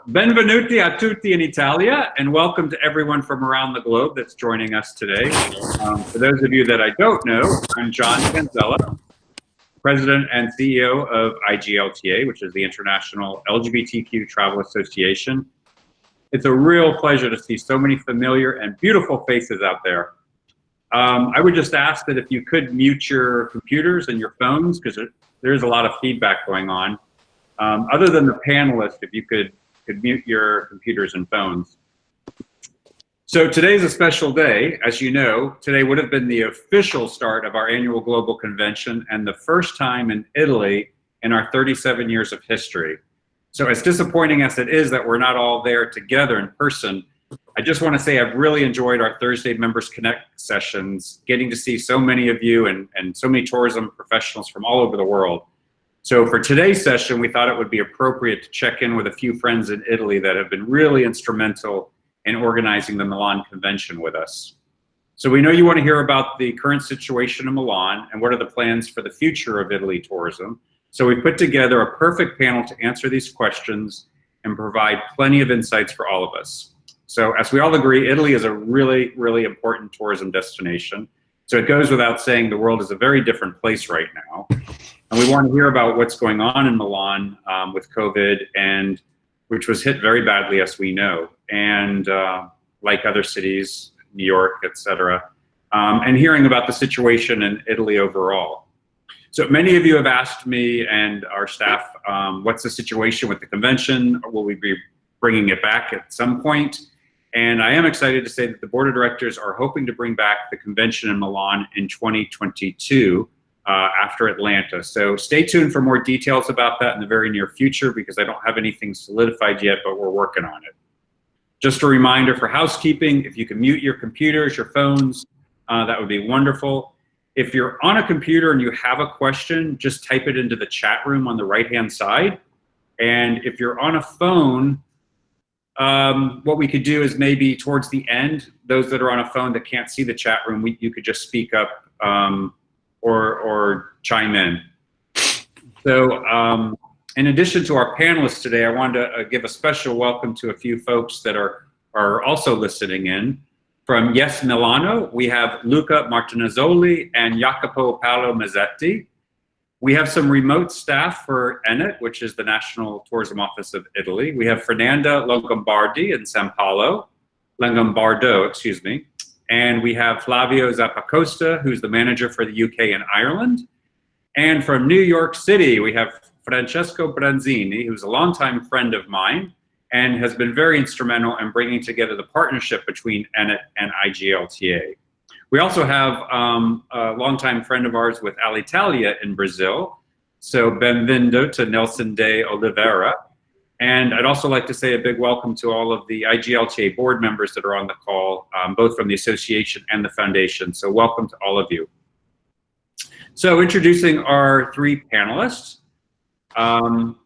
benvenuti a tutti in Italia, and welcome to everyone from around the globe that's joining us today. For those of you that I don't know, I'm John Tanzella, President and CEO of IGLTA, which is the International LGBTQ Travel Association. It's a real pleasure to see so many familiar and beautiful faces out there. I would just ask that if you could mute your computers and your phones, because there's a lot of feedback going on. Other than the panelists, if you could mute your computers and phones. So today's a special day. As you know, today would have been the official start of our annual global convention and the first time in Italy in our 37 years of history. So as disappointing as it is that we're not all there together in person, I just want to say I've really enjoyed our Thursday Members Connect sessions, getting to see so many of you and so many tourism professionals from all over the world. So for today's session, we thought it would be appropriate to check in with a few friends in Italy that have been really instrumental in organizing the Milan Convention with us. So we know you want to hear about the current situation in Milan and what are the plans for the future of Italy tourism. So we put together a perfect panel to answer these questions and provide plenty of insights for all of us. So as we all agree, Italy is a really, really important tourism destination. So it goes without saying the world is a very different place right now. And we want to hear about what's going on in Milan with COVID, and which was hit very badly, as we know, and like other cities, New York, etc., and hearing about the situation in Italy overall. So many of you have asked me and our staff, what's the situation with the convention? Will we be bringing it back at some point? And I am excited to say that the board of directors are hoping to bring back the convention in Milan in 2022 after Atlanta. So stay tuned for more details about that in the very near future, because I don't have anything solidified yet, but we're working on it. Just a reminder for housekeeping, if you can mute your computers, your phones, that would be wonderful. If you're on a computer and you have a question, just type it into the chat room on the right-hand side. And if you're on a phone, what we could do is maybe towards the end, those that are on a phone that can't see the chat room, you could just speak up or chime in. So in addition to our panelists today, I wanted to give a special welcome to a few folks that are also listening in. From Yes Milano, we have Luca Martinazzoli and Jacopo Paolo Mazzetti. We have some remote staff for ENIT, which is the National Tourism Office of Italy. We have Fernanda Longobardi in Sao Paulo, Lombardo, excuse me. And we have Flavio Zappacosta, who's the manager for the UK and Ireland. And from New York City, we have Francesco Branzini, who's a longtime friend of mine and has been very instrumental in bringing together the partnership between ENIT and IGLTA. We also have a longtime friend of ours with Alitalia in Brazil. So benvindo to Nelson de Oliveira. And I'd also like to say a big welcome to all of the IGLTA board members that are on the call, both from the association and the foundation. So welcome to all of you. So introducing our three panelists. I'll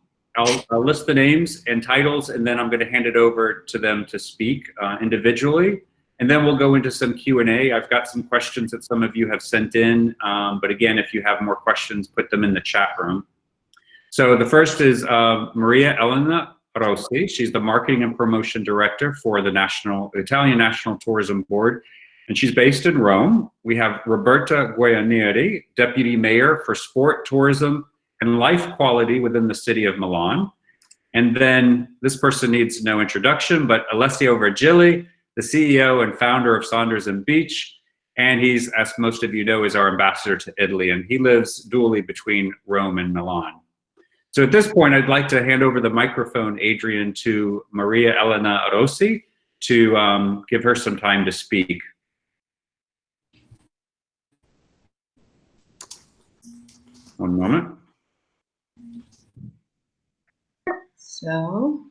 list the names and titles, and then I'm going to hand it over to them to speak individually. And then we'll go into some Q&A. I've got some questions that some of you have sent in. But again, if you have more questions, put them in the chat room. So the first is Maria Elena Rossi. She's the Marketing and Promotion Director for the Italian National Tourism Board, and she's based in Rome. We have Roberta Guaineri, Deputy Mayor for Sport, Tourism, and Life Quality within the City of Milan. And then this person needs no introduction, but Alessio Virgili, the CEO and founder of Sonders and Beach, and he's, as most of you know, is our ambassador to Italy, and he lives dually between Rome and Milan. So at this point, I'd like to hand over the microphone, Adrian, to Maria Elena Rossi to give her some time to speak. One moment. So,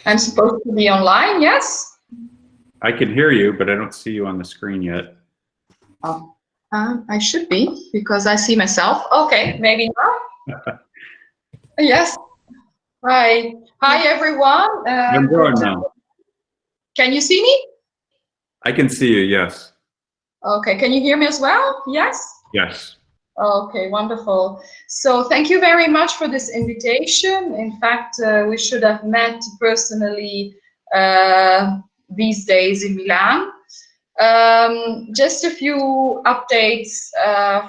I'm supposed to be online, yes? I can hear you, but I don't see you on the screen yet. Oh. I should be, because I see myself. Okay, maybe now. Yes. Hi. Hi, everyone. Can you see me? I can see you, yes. Okay, can you hear me as well? Yes? Yes. Okay, wonderful. So thank you very much for this invitation. In fact, we should have met personally these days in Milan. Just a few updates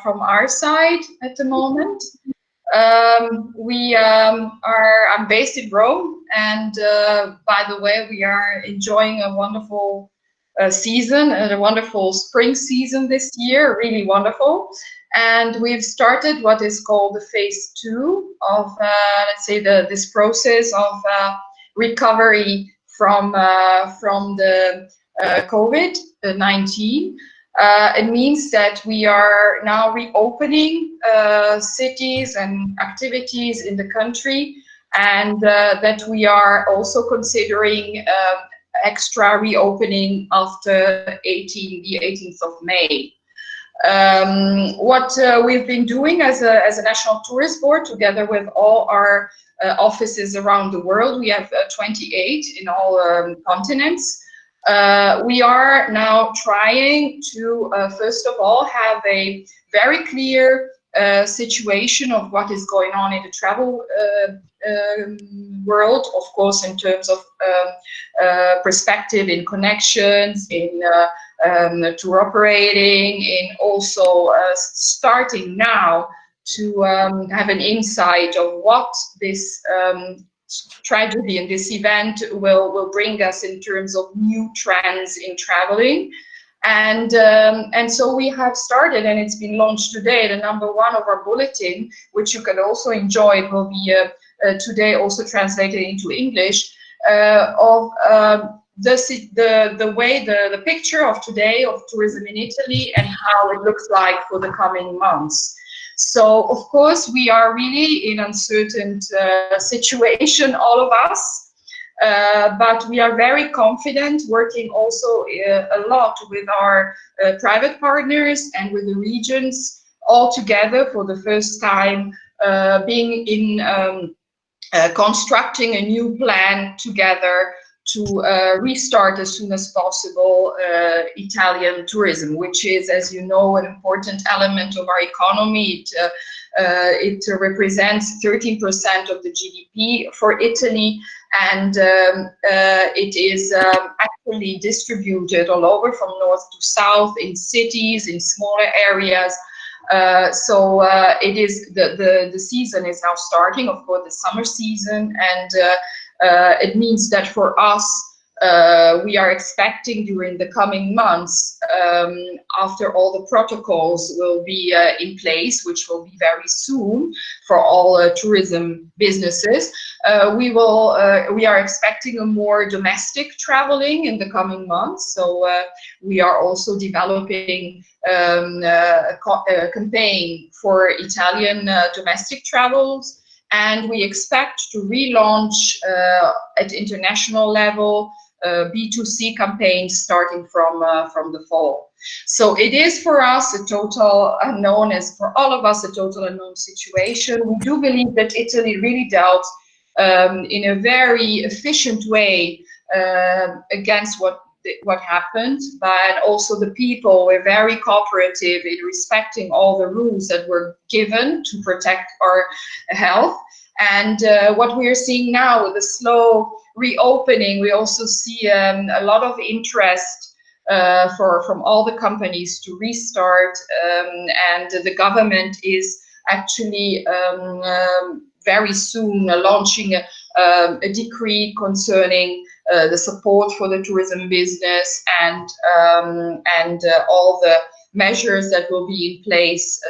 from our side at the moment. I'm based in Rome, and by the way, we are enjoying a wonderful season and a wonderful spring season this year, really wonderful. And we've started what is called the phase 2 of, let's say, this process of recovery from the COVID-19. It means that we are now reopening cities and activities in the country, and that we are also considering extra reopening after the 18th of May. What we've been doing as a National Tourist Board, together with all our offices around the world, we have 28 in all continents. We are now trying to, first of all, have a very clear situation of what is going on in the travel world, of course, in terms of perspective, in connections, in tour operating, in also starting now to have an insight of what this tragedy and this event will bring us in terms of new trends in traveling. And so we have started, and it's been launched today, the number 1 of our bulletin, which you can also enjoy. It will be today also translated into English, of the picture of today of tourism in Italy and how it looks like for the coming months. So, of course, we are really in uncertain situation, all of us, but we are very confident, working also a lot with our private partners and with the regions all together for the first time, being in constructing a new plan together to restart as soon as possible Italian tourism, which is, as you know, an important element of our economy. It represents 13% of the GDP for Italy, and it is actually distributed all over from north to south, in cities, in smaller areas. So it is the season is now starting, of course, the summer season, and it means that for us, we are expecting during the coming months, after all the protocols will be in place, which will be very soon for all tourism businesses, we are expecting a more domestic traveling in the coming months. So we are also developing a campaign for Italian domestic travels. And we expect to relaunch at international level B2C campaigns starting from the fall. So it is for us a total unknown, as for all of us a total unknown situation. We do believe that Italy really dealt in a very efficient way against what happened, but also the people were very cooperative in respecting all the rules that were given to protect our health. And what we are seeing now with the slow reopening, we also see a lot of interest from all the companies to restart, and the government is actually very soon launching a decree concerning the support for the tourism business and all the measures that will be in place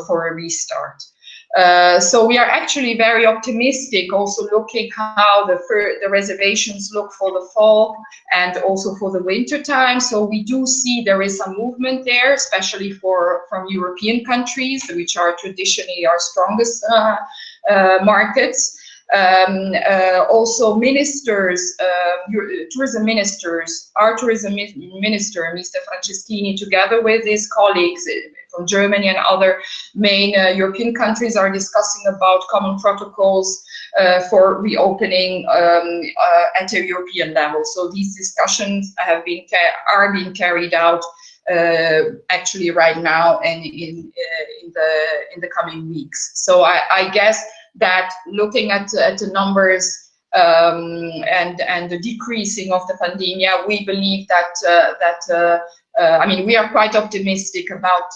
for a restart. So we are actually very optimistic, also looking how the reservations look for the fall and also for the winter time. So we do see there is some movement there, especially from European countries, which are traditionally our strongest markets. Also ministers, tourism ministers, our tourism minister, Mr. Franceschini, together with his colleagues from Germany and other main European countries, are discussing about common protocols for reopening at a European level. So these discussions are being carried out actually right now and in the coming weeks. So I guess that looking at the numbers and the decreasing of the pandemic, we believe that I mean, we are quite optimistic about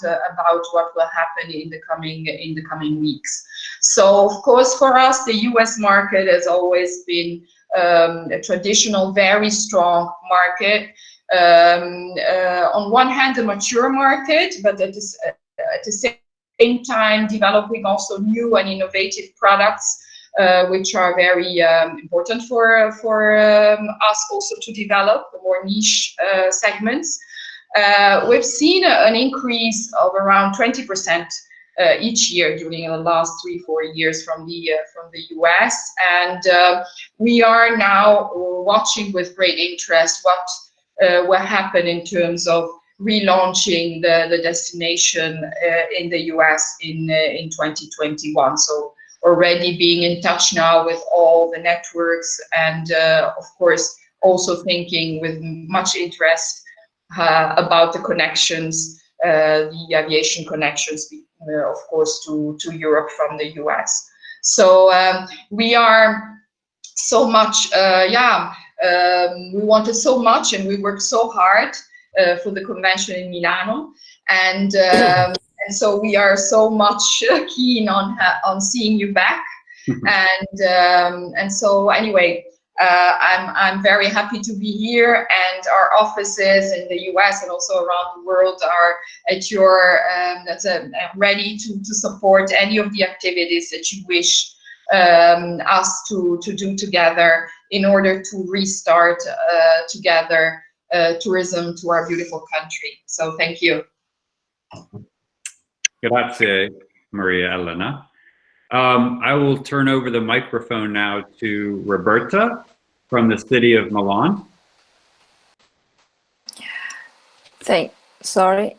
what will happen in the coming weeks. So of course, for us, the US market has always been a traditional, very strong market. On one hand, a mature market, but at the same time, developing also new and innovative products, which are very important for us also to develop the more niche segments. We've seen an increase of around 20% each year during the last 3-4 years from the US, and we are now watching with great interest what will happen in terms of relaunching the destination in the US in 2021. So already being in touch now with all the networks, and of course also thinking with much interest about the connections, the aviation connections, of course, to Europe from the US. So we are so much, we wanted so much, and we worked so hard for the convention in Milano, and so we are so much keen on seeing you back, and so anyway. I'm very happy to be here, and our offices in the US and also around the world are at your ready to support any of the activities that you wish us to do together in order to restart together tourism to our beautiful country. So thank you. Grazie, Maria Elena. I will turn over the microphone now to Roberta from the City of Milan. Sorry.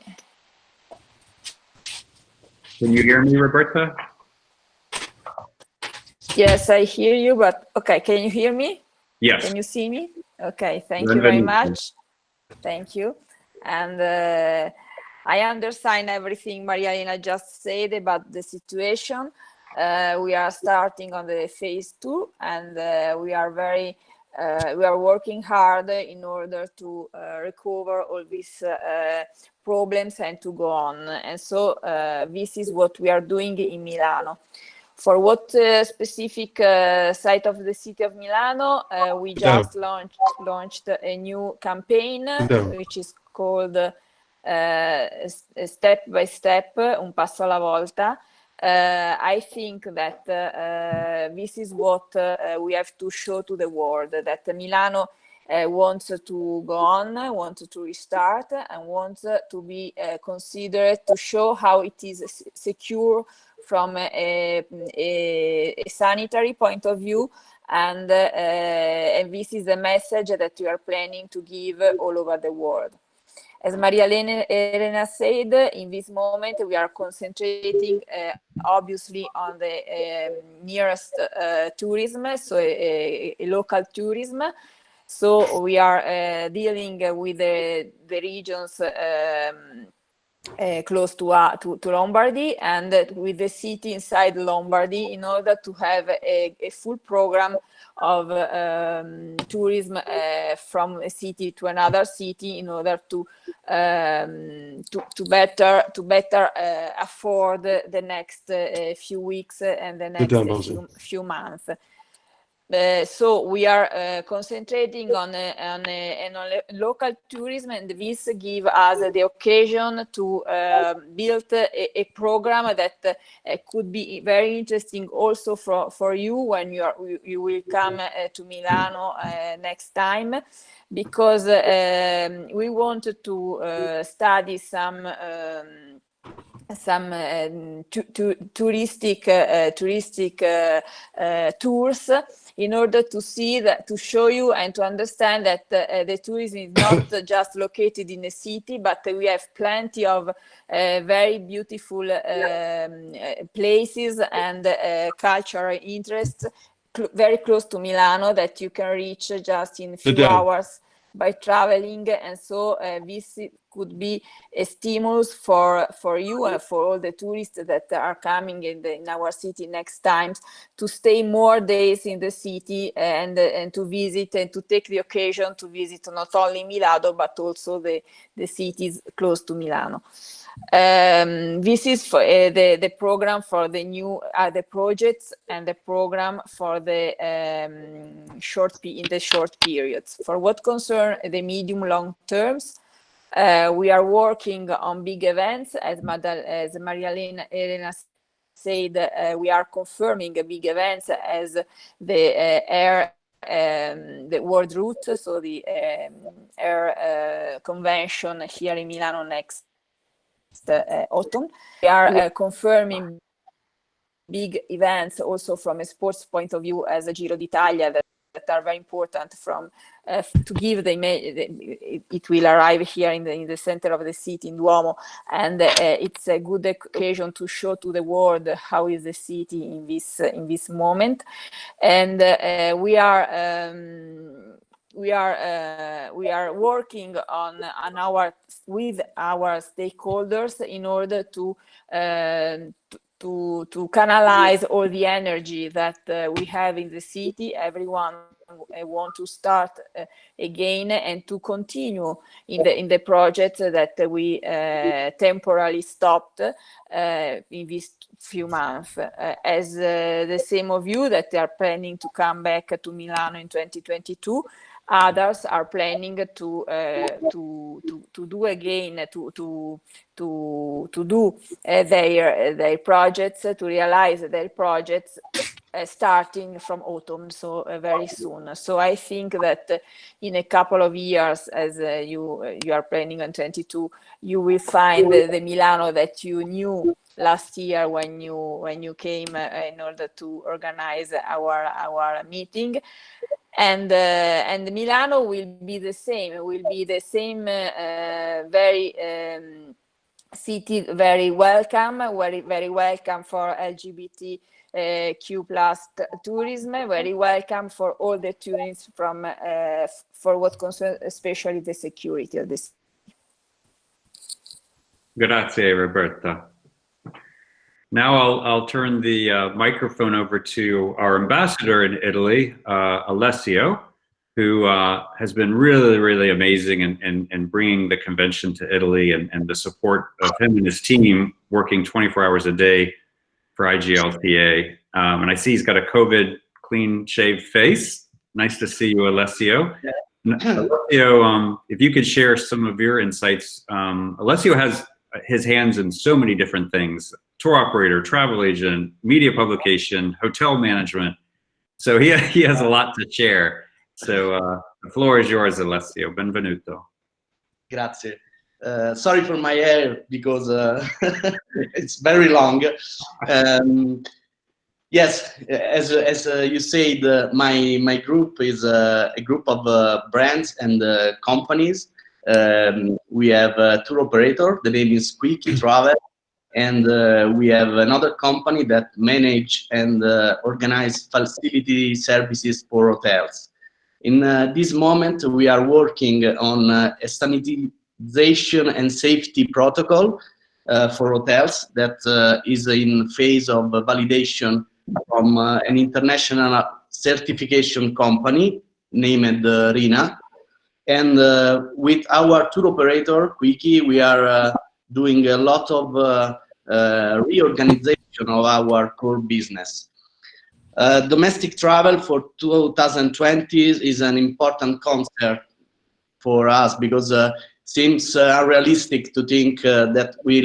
Can you hear me, Roberta? Yes, I hear you, but okay, can you hear me? Yes. Can you see me? Okay, thank you very much. Thank you. And I understand everything Maria Elena just said about the situation. We are starting on the phase 2, and we are working hard in order to recover all these problems and to go on. And so this is what we are doing in Milano. For what specific site of the city of Milano, we just launched a new campaign, which is called Step by Step, un passo alla volta. I think that this is what we have to show to the world, that Milano wants to go on, wants to restart, and wants to be considered to show how it is secure from a sanitary point of view, and this is a message that we are planning to give all over the world. As Maria Elena said, in this moment we are concentrating obviously on the nearest tourism, so a local tourism. So we are dealing with the regions close to Lombardy, and with the city inside Lombardy, in order to have a full program of tourism from a city to another city, in order to better afford the next few weeks and the next few months. So we are concentrating on local tourism, and this gives us the occasion to build a program that could be very interesting also for you when you will come to Milano next time, because we wanted to study some touristic tours, in order to see that, to show you and to understand that the tourism is not just located in a city, but we have plenty of very beautiful places and cultural interests very close to Milano that you can reach just in a few hours by traveling. And so this could be a stimulus for you and for all the tourists that are coming in our city next times to stay more days in the city and to visit and to take the occasion to visit not only Milano but also the cities close to Milano. This is for, the program for the new the projects and the program for the short periods. For what concern the medium-long terms, we are working on big events, as Maria Elena said. We are confirming big events as the the World Route, so the air convention here in Milano next autumn. We are confirming big events also from a sports point of view as a Giro d'Italia that are very important from to give it will arrive here in the center of the city in Duomo, and it's a good occasion to show to the world how is the city in this moment. And we are working with our stakeholders in order to canalize all the energy that we have in the city. Everyone want to start again and to continue in the project that we temporarily stopped in these few months. As the same of you that are planning to come back to Milano in 2022, others are planning to do again to do their projects, to realize their projects starting from autumn, so very soon. So I think that in a couple of years, as you are planning on 22, you will find the Milano that you knew last year when you came in order to organize our meeting. And Milano will be the same. It will be the same, very city, very welcome, very welcome for LGBTQ plus tourism, very welcome for all the tourists from for what concerns especially the security of this. Grazie, Roberta. Now I'll turn the microphone over to our ambassador in Italy, Alessio, who has been really, really amazing in bringing the convention to Italy, and the support of him and his team working 24 hours a day for IGLTA. And I see he's got a COVID clean shaved face. Nice to see you, Alessio. Alessio, if you could share some of your insights. Alessio has his hands in so many different things: tour operator, travel agent, media publication, hotel management. So he has a lot to share. So the floor is yours, Alessio. Benvenuto. Grazie. Sorry for my hair because it's very long. Yes, as you said, my group is a group of brands and companies. We have a tour operator. The name is Quickie Travel. And we have another company that manage and organize facility services for hotels. In this moment, we are working on a sanitization and safety protocol for hotels that is in phase of validation from an international certification company named RINA. And with our tour operator, Quickie, we are doing a lot of reorganization of our core business. Domestic travel for 2020 is an important concept for us because it seems unrealistic to think that we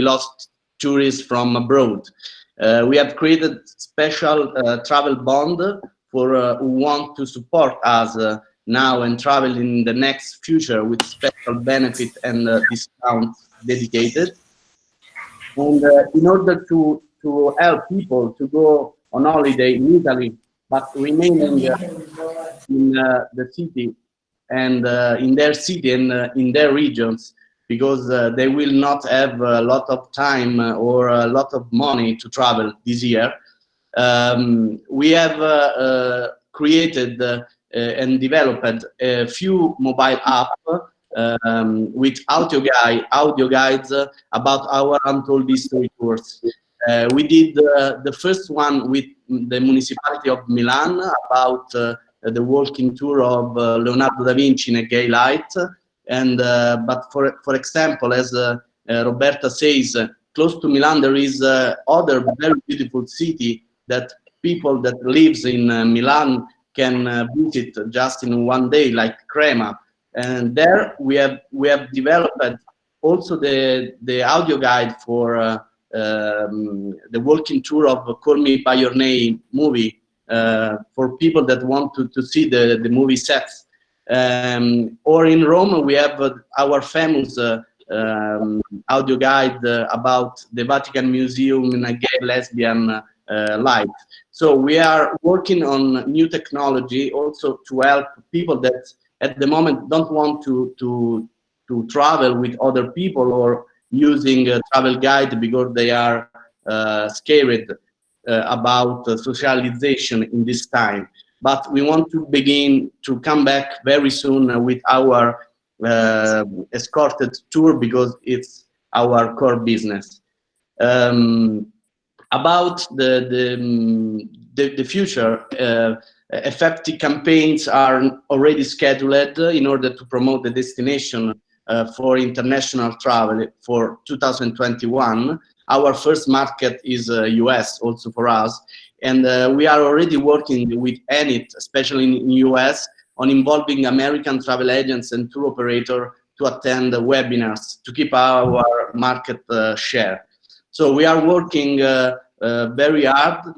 lost tourists from abroad. We have created special travel bond for who want to support us now and travel in the next future with special benefit and discounts dedicated. And in order to help people to go on holiday in Italy, but remaining in the city and in their city and in their regions, because they will not have a lot of time or a lot of money to travel this year, we have created and developed a few mobile apps with audio guides about our untold history tours. We did the first one with the municipality of Milan about the walking tour of Leonardo da Vinci in a gay light. And but for example, as Roberta says, close to Milan there is other very beautiful city that people that lives in Milan can visit just in one day, like Crema. And there we have developed also the audio guide for the walking tour of Call Me by Your Name movie for people that want to see the movie sets. Or in Rome we have our famous audio guide about the Vatican Museum in a gay lesbian light. So we are working on new technology also to help people that at the moment don't want to travel with other people or using a travel guide because they are scared about socialization in this time. But we want to begin to come back very soon with our escorted tour because it's our core business. About the future, effective campaigns are already scheduled in order to promote the destination for international travel for 2021. Our first market is US, also for us, and we are already working with ENIT, especially in US, on involving American travel agents and tour operators to attend the webinars to keep our market share. So we are working very hard.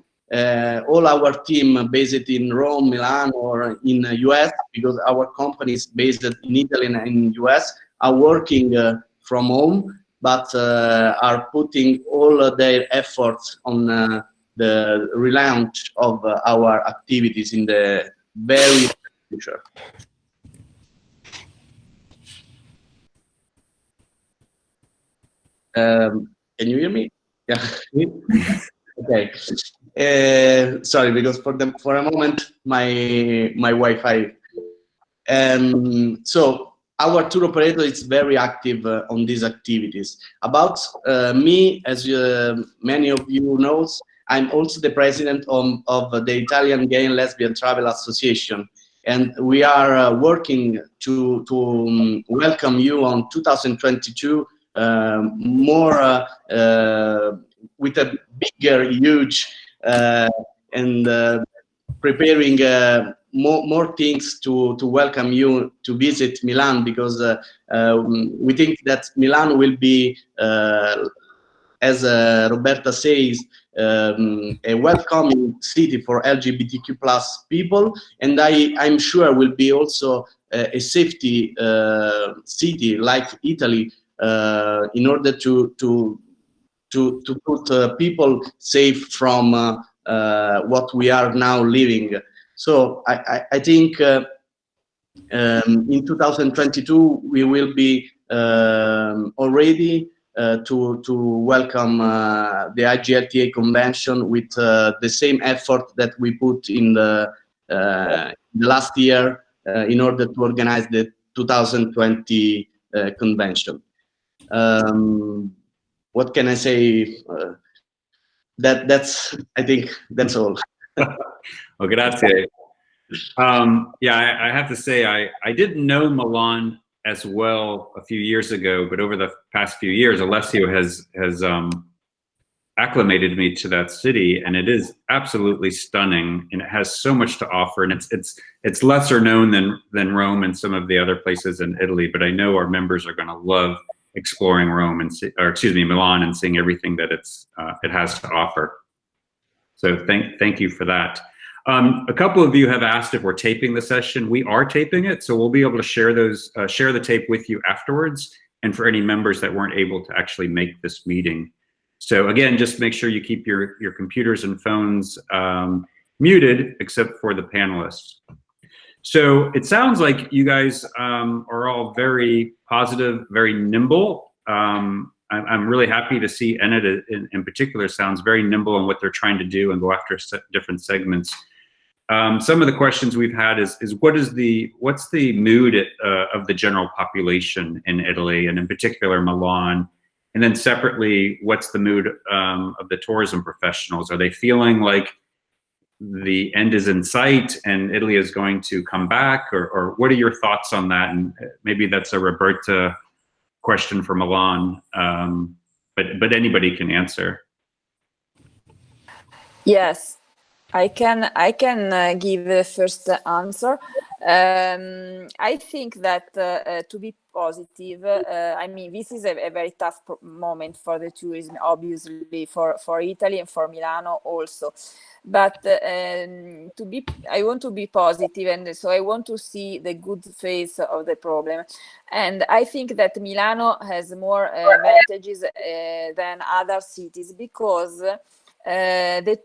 All our team based in Rome, Milan, or in the US, because our companies based in Italy and in US are working from home, but are putting all their efforts on the relaunch of our activities in the very future. Can you hear me? Yeah. Okay. Sorry, because for a moment my Wi-Fi. So our tour operator is very active on these activities. About me, as many of you knows, I'm also the president of the Italian Gay and Lesbian Travel Association, and we are working to welcome you on 2022 more with a bigger, huge, and preparing more things to welcome you to visit Milan, because we think that Milan will be, as Roberta says, a welcoming city for LGBTQ+ people, and I'm sure will be also a safety city like Italy, in order to put people safe from what we are now living. So I think in 2022 we will be already to welcome the IGLTA convention with the same effort that we put in the last year in order to organize the 2020 convention. What can I say? I think that's all. Well, grazie. Yeah, I have to say, I didn't know Milan as well a few years ago, but over the past few years, Alessio has acclimated me to that city, and it is absolutely stunning, and it has so much to offer, and it's lesser known than Rome and some of the other places in Italy, but I know our members are going to love exploring Rome Milan, and seeing everything that it has to offer. So thank you for that. A couple of you have asked if we're taping the session. We are taping it, so we'll be able to share the tape with you afterwards, and for any members that weren't able to actually make this meeting. So again, just make sure you keep your computers and phones muted, except for the panelists. So it sounds like you guys are all very positive, very nimble. I'm really happy to see ENIT in particular sounds very nimble in what they're trying to do and go after different segments. Some of the questions we've had is what's the mood of the general population in Italy, and in particular Milan? And then separately, what's the mood of the tourism professionals? Are they feeling like the end is in sight and Italy is going to come back, or what are your thoughts on that? And maybe that's a Roberta question for Milan, but anybody can answer. Yes, I can give the first answer. I think that to be positive, I mean, this is a very tough moment for the tourism, obviously for Italy and for Milano also. But I want to be positive, and so I want to see the good face of the problem. And I think that Milano has more advantages than other cities, because the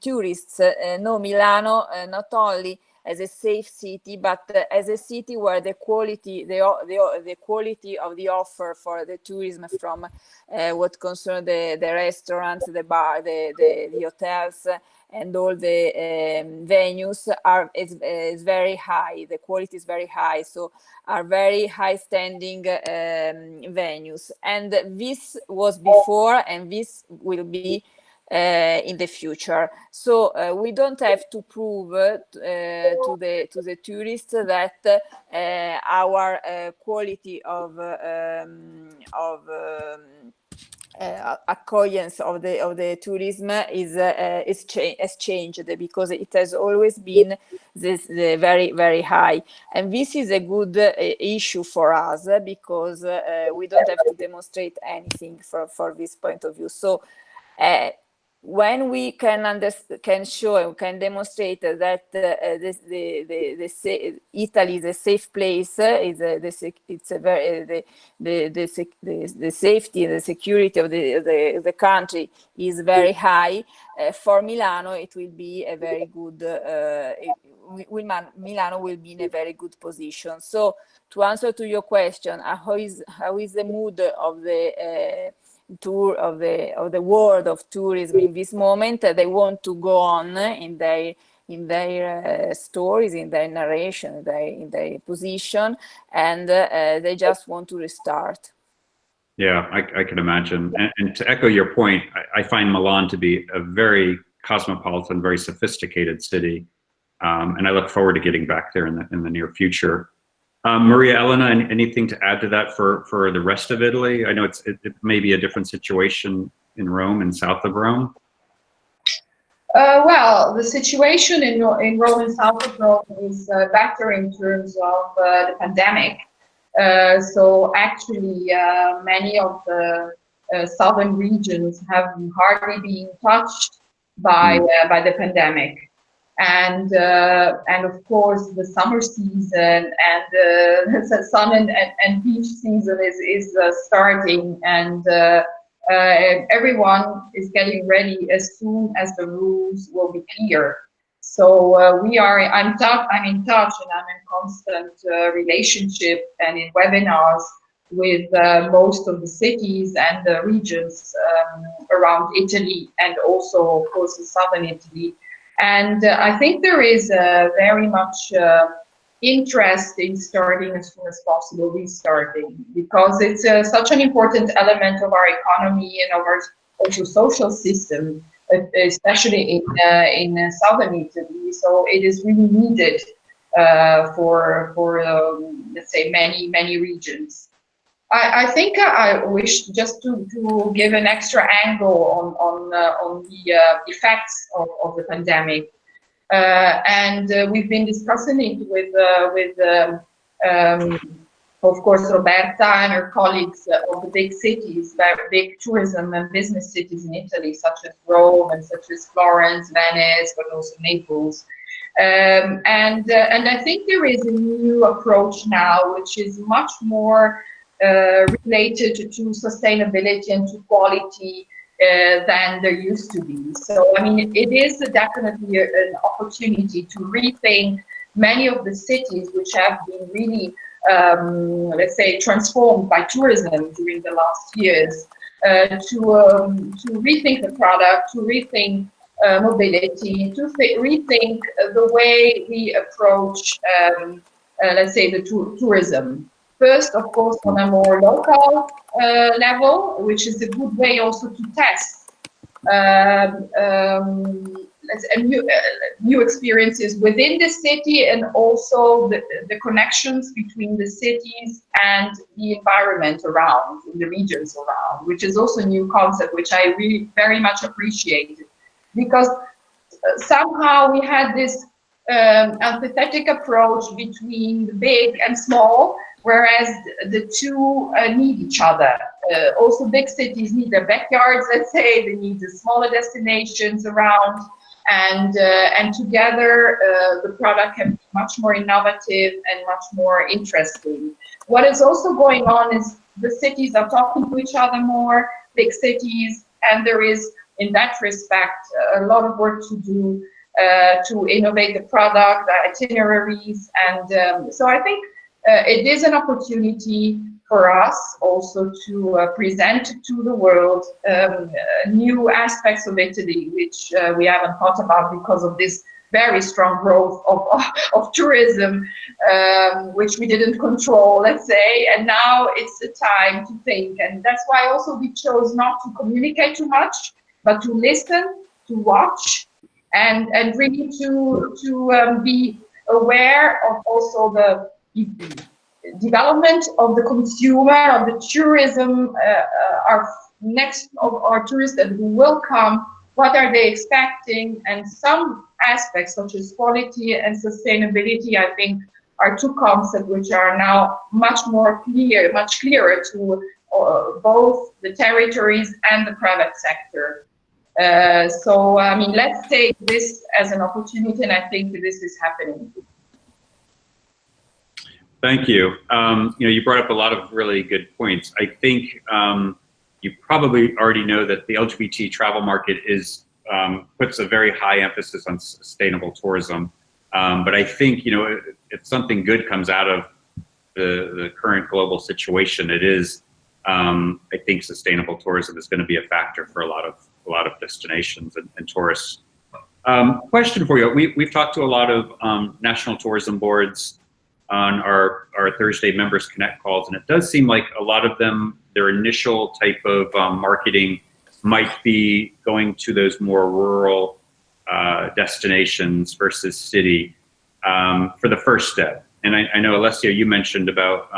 tourists know Milano not only as a safe city, but as a city where the quality of the offer for the tourism, from what concerns the restaurants, the bar, the hotels, and all the venues is very high. The quality is very high, so are very high standing venues. And this was before, and this will be in the future. So we don't have to prove to the tourists that our quality of accoyance of the tourism has changed, because it has always been very, very high. And this is a good issue for us, because we don't have to demonstrate anything for this point of view. So when we can show and can demonstrate that Italy is a safe place, the safety and the security of the country is very high, for Milano it will be a very good. Milano will be in a very good position. So to answer to your question, how is the mood of the tour of the world of tourism in this moment? They want to go on in their stories, in their narration, in their position, and they just want to restart. Yeah, I can imagine. And to echo your point, I find Milan to be a very cosmopolitan, very sophisticated city, and I look forward to getting back there in the near future. Maria Elena, anything to add to that for the rest of Italy? I know it may be a different situation in Rome and south of Rome. Well, the situation in Rome and south of Rome is better in terms of the pandemic. So actually, many of the southern regions have hardly been touched by the pandemic. And of course, the summer season and the sun and beach season is starting, and everyone is getting ready as soon as the rules will be clear. So I'm in touch, and I'm in constant relationship and in webinars with most of the cities and the regions around Italy, and also, of course, in southern Italy. And I think there is very much interest in starting as soon as possible, restarting, because it's such an important element of our economy and of our also social system, especially in southern Italy. So it is really needed for let's say many regions. I think I wish just to give an extra angle on the effects of the pandemic, and we've been discussing it with of course Roberta and her colleagues of the big cities, big tourism and business cities in Italy, such as Rome and such as Florence, Venice, but also Naples. And I think there is a new approach now, which is much more related to sustainability and to quality than there used to be. So, I mean, it is definitely an opportunity to rethink many of the cities which have been really, let's say, transformed by tourism during the last years, to rethink the product, to rethink mobility, to rethink the way we approach, let's say, the tourism. First, of course, on a more local level, which is a good way also to test new experiences within the city, and also the connections between the cities and the environment around, in the regions around, which is also a new concept, which I really very much appreciated. Because somehow we had this empathetic approach between the big and small, whereas the two need each other. Also, big cities need their backyards, let's say, they need the smaller destinations around, and together the product can be much more innovative and much more interesting. What is also going on is the cities are talking to each other more, big cities, and there is, in that respect, a lot of work to do to innovate the product, the itineraries, and so I think it is an opportunity for us also to present to the world new aspects of Italy, which we haven't thought about because of this very strong growth of tourism, which we didn't control, let's say, and now it's the time to think. And that's why also we chose not to communicate too much, but to listen, to watch, and really to be aware of also the development of the consumer, of the tourism, our tourists that will come, what are they expecting, and some aspects such as quality and sustainability, I think, are two concepts which are now much more clear, much clearer to both the territories and the private sector. So, I mean, let's take this as an opportunity, and I think this is happening. Thank you. You brought up a lot of really good points. I think you probably already know that the LGBT travel market is puts a very high emphasis on sustainable tourism. But I think, if something good comes out of the current global situation, it is, I think, sustainable tourism is going to be a factor for a lot of destinations and tourists. Question for you: we've talked to a lot of national tourism boards on our Thursday Members Connect calls, and it does seem like a lot of them, their initial type of marketing might be going to those more rural destinations versus city for the first step. And I know, Alessio, you mentioned about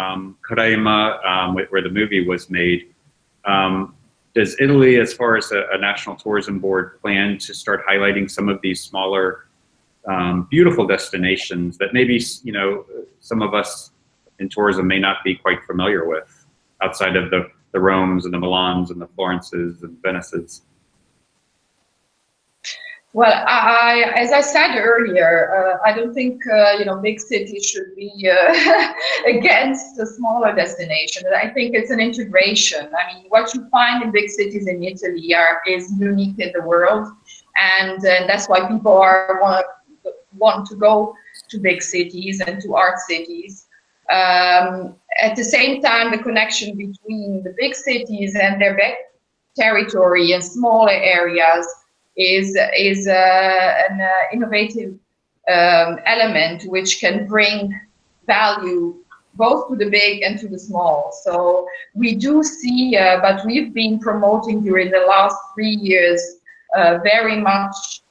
Crema, where the movie was made. Does Italy, as far as a national tourism board, plan to start highlighting some of these smaller beautiful destinations that maybe, some of us in tourism may not be quite familiar with, outside of the Romes and the Milans and the Florences and Venices? Well, as I said earlier, I don't think big cities should be against the smaller destinations. I think it's an integration. I mean, what you find in big cities in Italy is unique in the world, and that's why people want to go to big cities and to art cities. At the same time, the connection between the big cities and their back territory and smaller areas is an innovative element which can bring value both to the big and to the small. So we do see, but we've been promoting during the last 3 years very much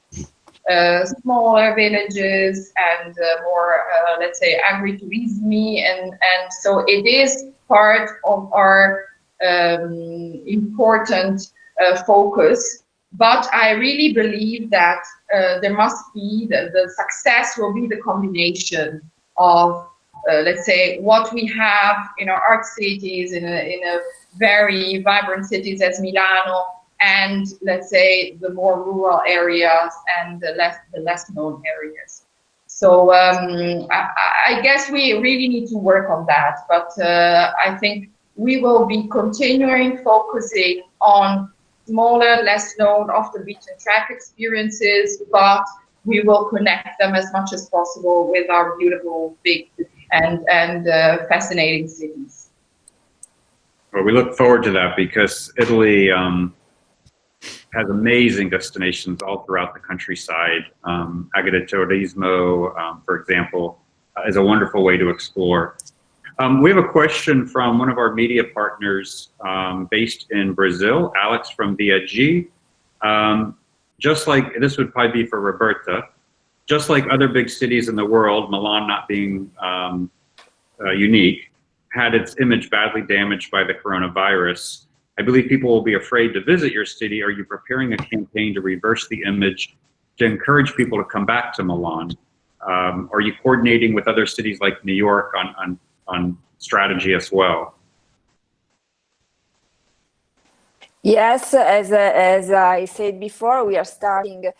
smaller villages and more, let's say, agriturismi, and so it is part of our important focus. But I really believe that there must be, the success will be the combination of, let's say, what we have in our art cities, in a very vibrant cities as Milano, and let's say the more rural areas and the less known areas. So I guess we really need to work on that. But I think we will be continuing focusing on smaller, less known, off the beaten track experiences, but we will connect them as much as possible with our beautiful, big, and fascinating cities. Well, we look forward to that, because Italy has amazing destinations all throughout the countryside. Agriturismo, for example, is a wonderful way to explore. We have a question from one of our media partners based in Brazil, Alex from VG. Just like, this would probably be for Roberta, just like other big cities in the world, Milan not being unique, had its image badly damaged by the coronavirus. I believe people will be afraid to visit your city. Are you preparing a campaign to reverse the image, to encourage people to come back to Milan? Are you coordinating with other cities like New York on strategy as well? Yes, as I said before, we are starting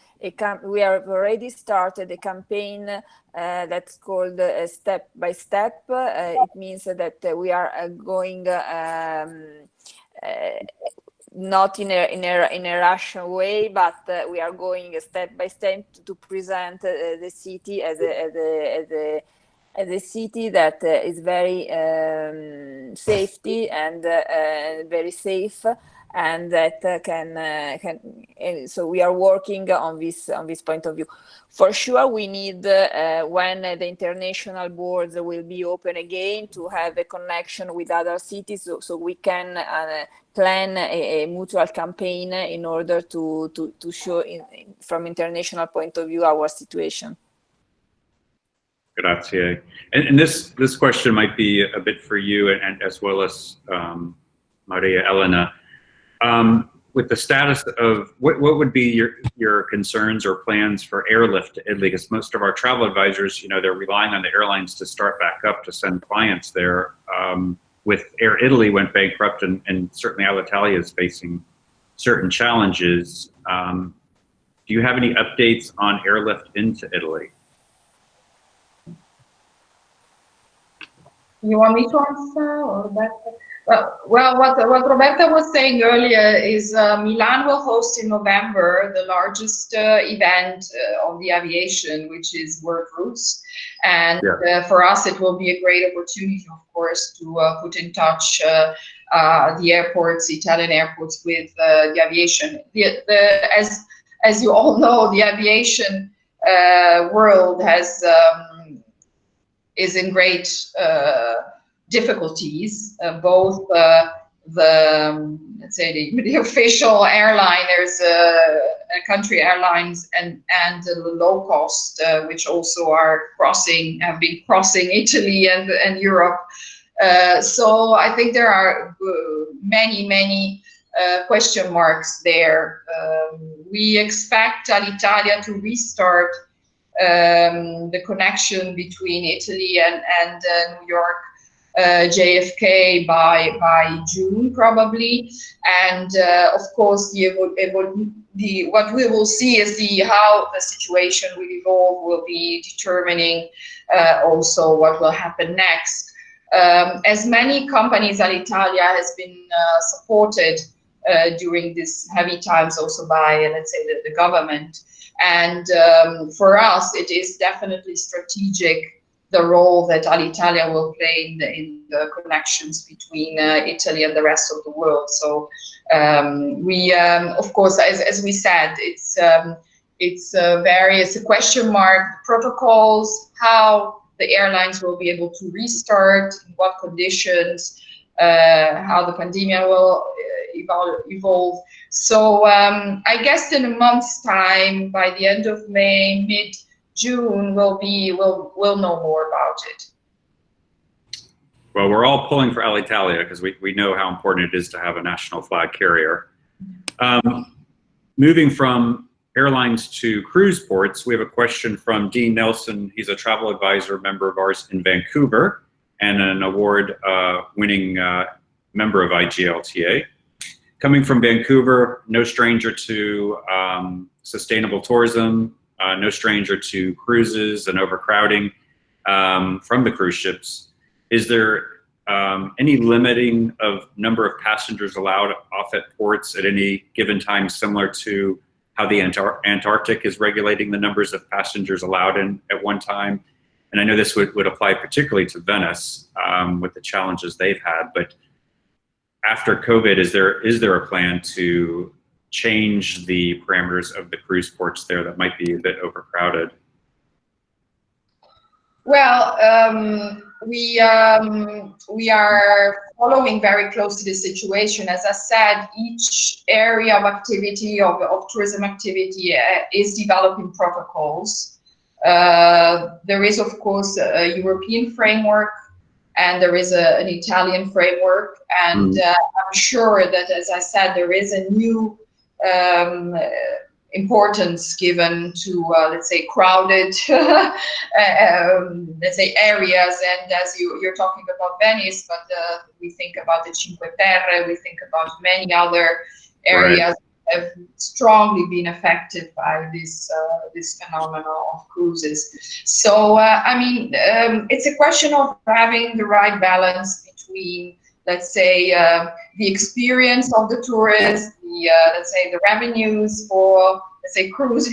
we have already started a campaign that's called Step by Step. It means that we are going not in a Russian way, but we are going step by step to present the city as a city that is very safety and very safe, and that so we are working on this point of view. For sure, we need when the international boards will be open again to have a connection with other cities, so we can plan a mutual campaign in order to show from international point of view our situation. Grazie. And this question might be a bit for you, and as well as Maria Elena. With the status of what would be your concerns or plans for airlift to Italy? Because most of our travel advisors, you know, they're relying on the airlines to start back up to send clients there. With Air Italy went bankrupt, and certainly Alitalia is facing certain challenges. Do you have any updates on airlift into Italy? You want me to answer, or that? Well, what Roberta was saying earlier is Milan will host in November the largest event on the aviation, which is World Routes. And for us, it will be a great opportunity, of course, to put in touch the airports, Italian airports, with the aviation. As you all know, the aviation world is in great difficulties, both let's say the official airline, there's country airlines, and the low cost, which also have been crossing Italy and Europe. So I think there are many question marks there. We expect Alitalia to restart the connection between Italy and New York JFK by June probably, and of course what we will see is how the situation will evolve will be determining also what will happen next. As many companies, Alitalia has been supported during these heavy times also by, let's say, the government, and for us it is definitely strategic, the role that Alitalia will play in the connections between Italy and the rest of the world. So we, of course, as we said, it's a question mark, protocols, how the airlines will be able to restart, in what conditions, how the pandemic will evolve. So I guess in a month's time, by the end of May, mid-June, we'll know more about it. Well, we're all pulling for Alitalia because we know how important it is to have a national flag carrier. Moving from airlines to cruise ports, we have a question from Dean Nelson. He's a travel advisor member of ours in Vancouver and an award-winning member of IGLTA. Coming from Vancouver, no stranger to sustainable tourism, no stranger to cruises and overcrowding from the cruise ships. Is there any limiting of number of passengers allowed off at ports at any given time, similar to how the Antarctic is regulating the numbers of passengers allowed in at one time? And I know this would apply particularly to Venice with the challenges they've had, but after COVID, is there a plan to change the parameters of the cruise ports there that might be a bit overcrowded? Well, we are following very closely the situation. As I said, each area of activity, of tourism activity, is developing protocols. There is, of course, a European framework, and there is an Italian framework. And I'm sure that, as I said, there is a new importance given to, let's say, crowded, let's say, areas. And as you're talking about Venice, but we think about the Cinque Terre, we think about many other areas that have strongly been affected by this phenomenon of cruises. So, I mean, it's a question of having the right balance between, let's say, the experience of the tourists, the let's say, the revenues for, let's say, cruise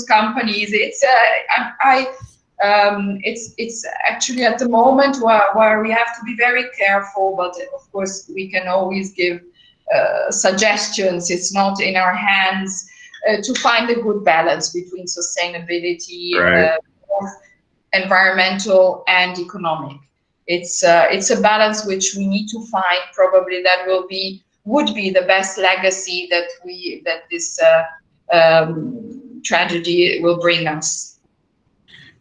companies. It's it's actually at the moment where we have to be very careful, but of course we can always give suggestions. It's not in our hands to find a good balance between sustainability, both environmental and economic. It's a balance which we need to find. Probably that would be the best legacy that this tragedy will bring us.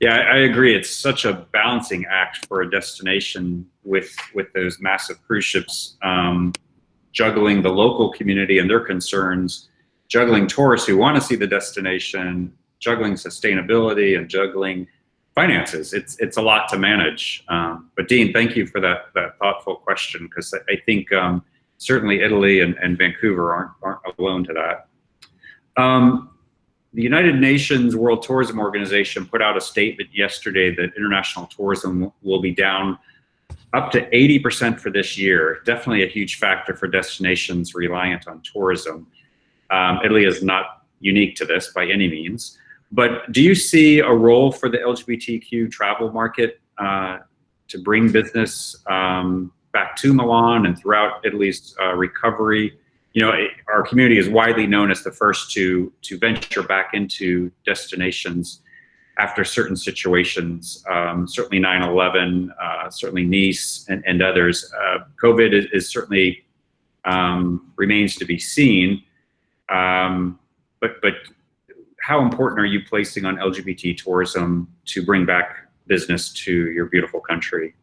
Yeah, I agree. It's such a balancing act for a destination with those massive cruise ships, juggling the local community and their concerns, juggling tourists who want to see the destination, juggling sustainability, and juggling finances. It's a lot to manage. But Dean, thank you for that thoughtful question, because I think certainly Italy and Vancouver aren't alone to that. The United Nations World Tourism Organization put out a statement yesterday that international tourism will be down up to 80% for this year. Definitely a huge factor for destinations reliant on tourism. Italy is not unique to this by any means. But do you see a role for the LGBTQ travel market to bring business back to Milan and throughout Italy's recovery? You know, our community is widely known as the first to venture back into destinations after certain situations, certainly 9/11, certainly Nice and others. COVID is certainly remains to be seen, but how important are you placing on LGBT tourism to bring back business to your beautiful country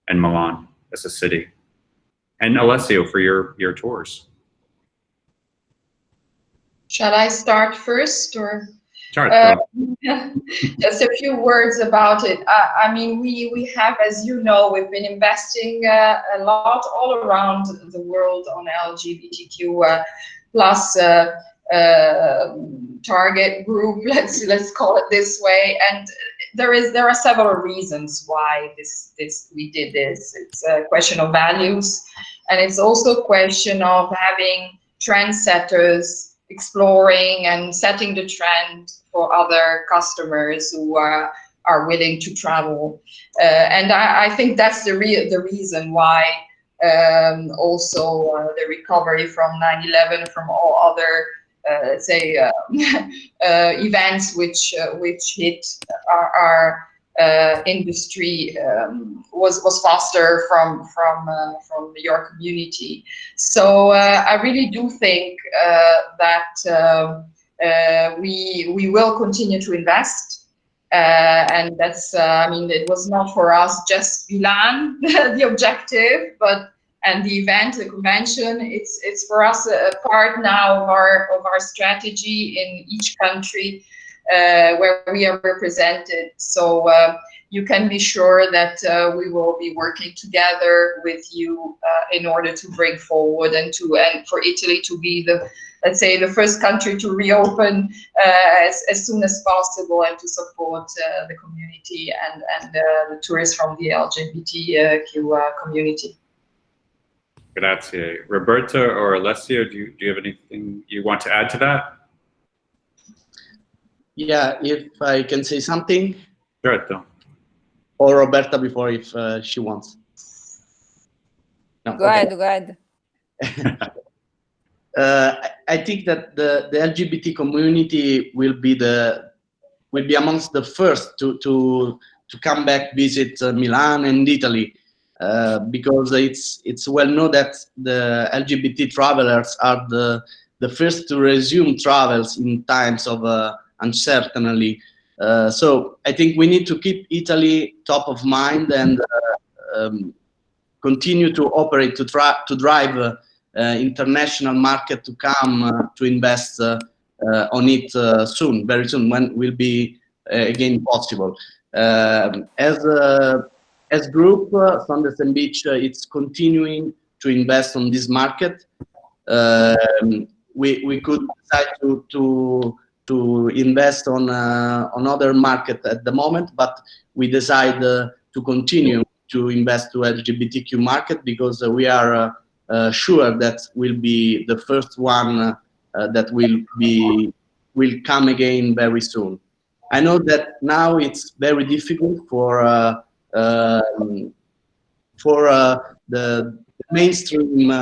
and Milan as a city? And Alessio, for your tours. Shall I start first, or? Start. Just a few words about it. I mean, we have, as you know, we've been investing a lot all around the world on LGBTQ plus target group. Let's call it this way. And there are several reasons why we did this. It's a question of values, and it's also a question of having trendsetters exploring and setting the trend for other customers who are willing to travel. And I think that's the reason why also the recovery from 9/11, from all other let's say events which hit our industry was faster from your community. So I really do think that we will continue to invest, and that's I mean, it was not for us just Milan the objective, and the event, the convention, it's for us a part now of our strategy in each country where we are represented. So you can be sure that we will be working together with you in order to bring forward and for Italy to be let's say the first country to reopen as soon as possible, and to support the community and the tourists from the LGBTQ community. Grazie. Roberta or Alessio, do you have anything you want to add to that? Yeah, if I can say something. Certo. Or Roberta before, if she wants. No, Go ahead. I think that the LGBT community will be amongst the first to come back visit Milan and Italy, because it's well known that the LGBT travelers are the first to resume travels in times of uncertainty. So I think we need to keep Italy top of mind and continue to operate to drive international market to come to invest on it soon, very soon, when will be again possible. As group, Sonders and Beach, it's continuing to invest on this market. We could decide to invest on other market at the moment, but we decide to continue to invest to LGBTQ market because we are sure that will be the first one that will come again very soon. I know that now it's very difficult for the mainstream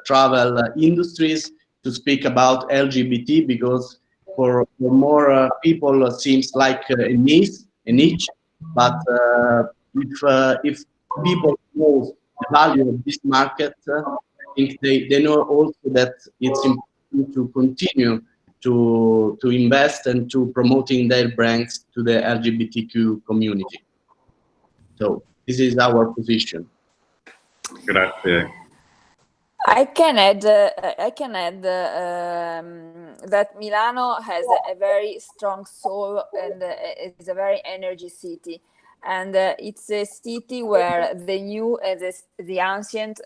travel industries to speak about LGBT because for more people it seems like a niche, but if people know the value of this market, I think they know also that it's important to continue to invest and to promoting their brands to the LGBTQ community. So this is our position. Grazie. I can add that Milano has a very strong soul and it's a very energy city. And it's a city where the new and the ancient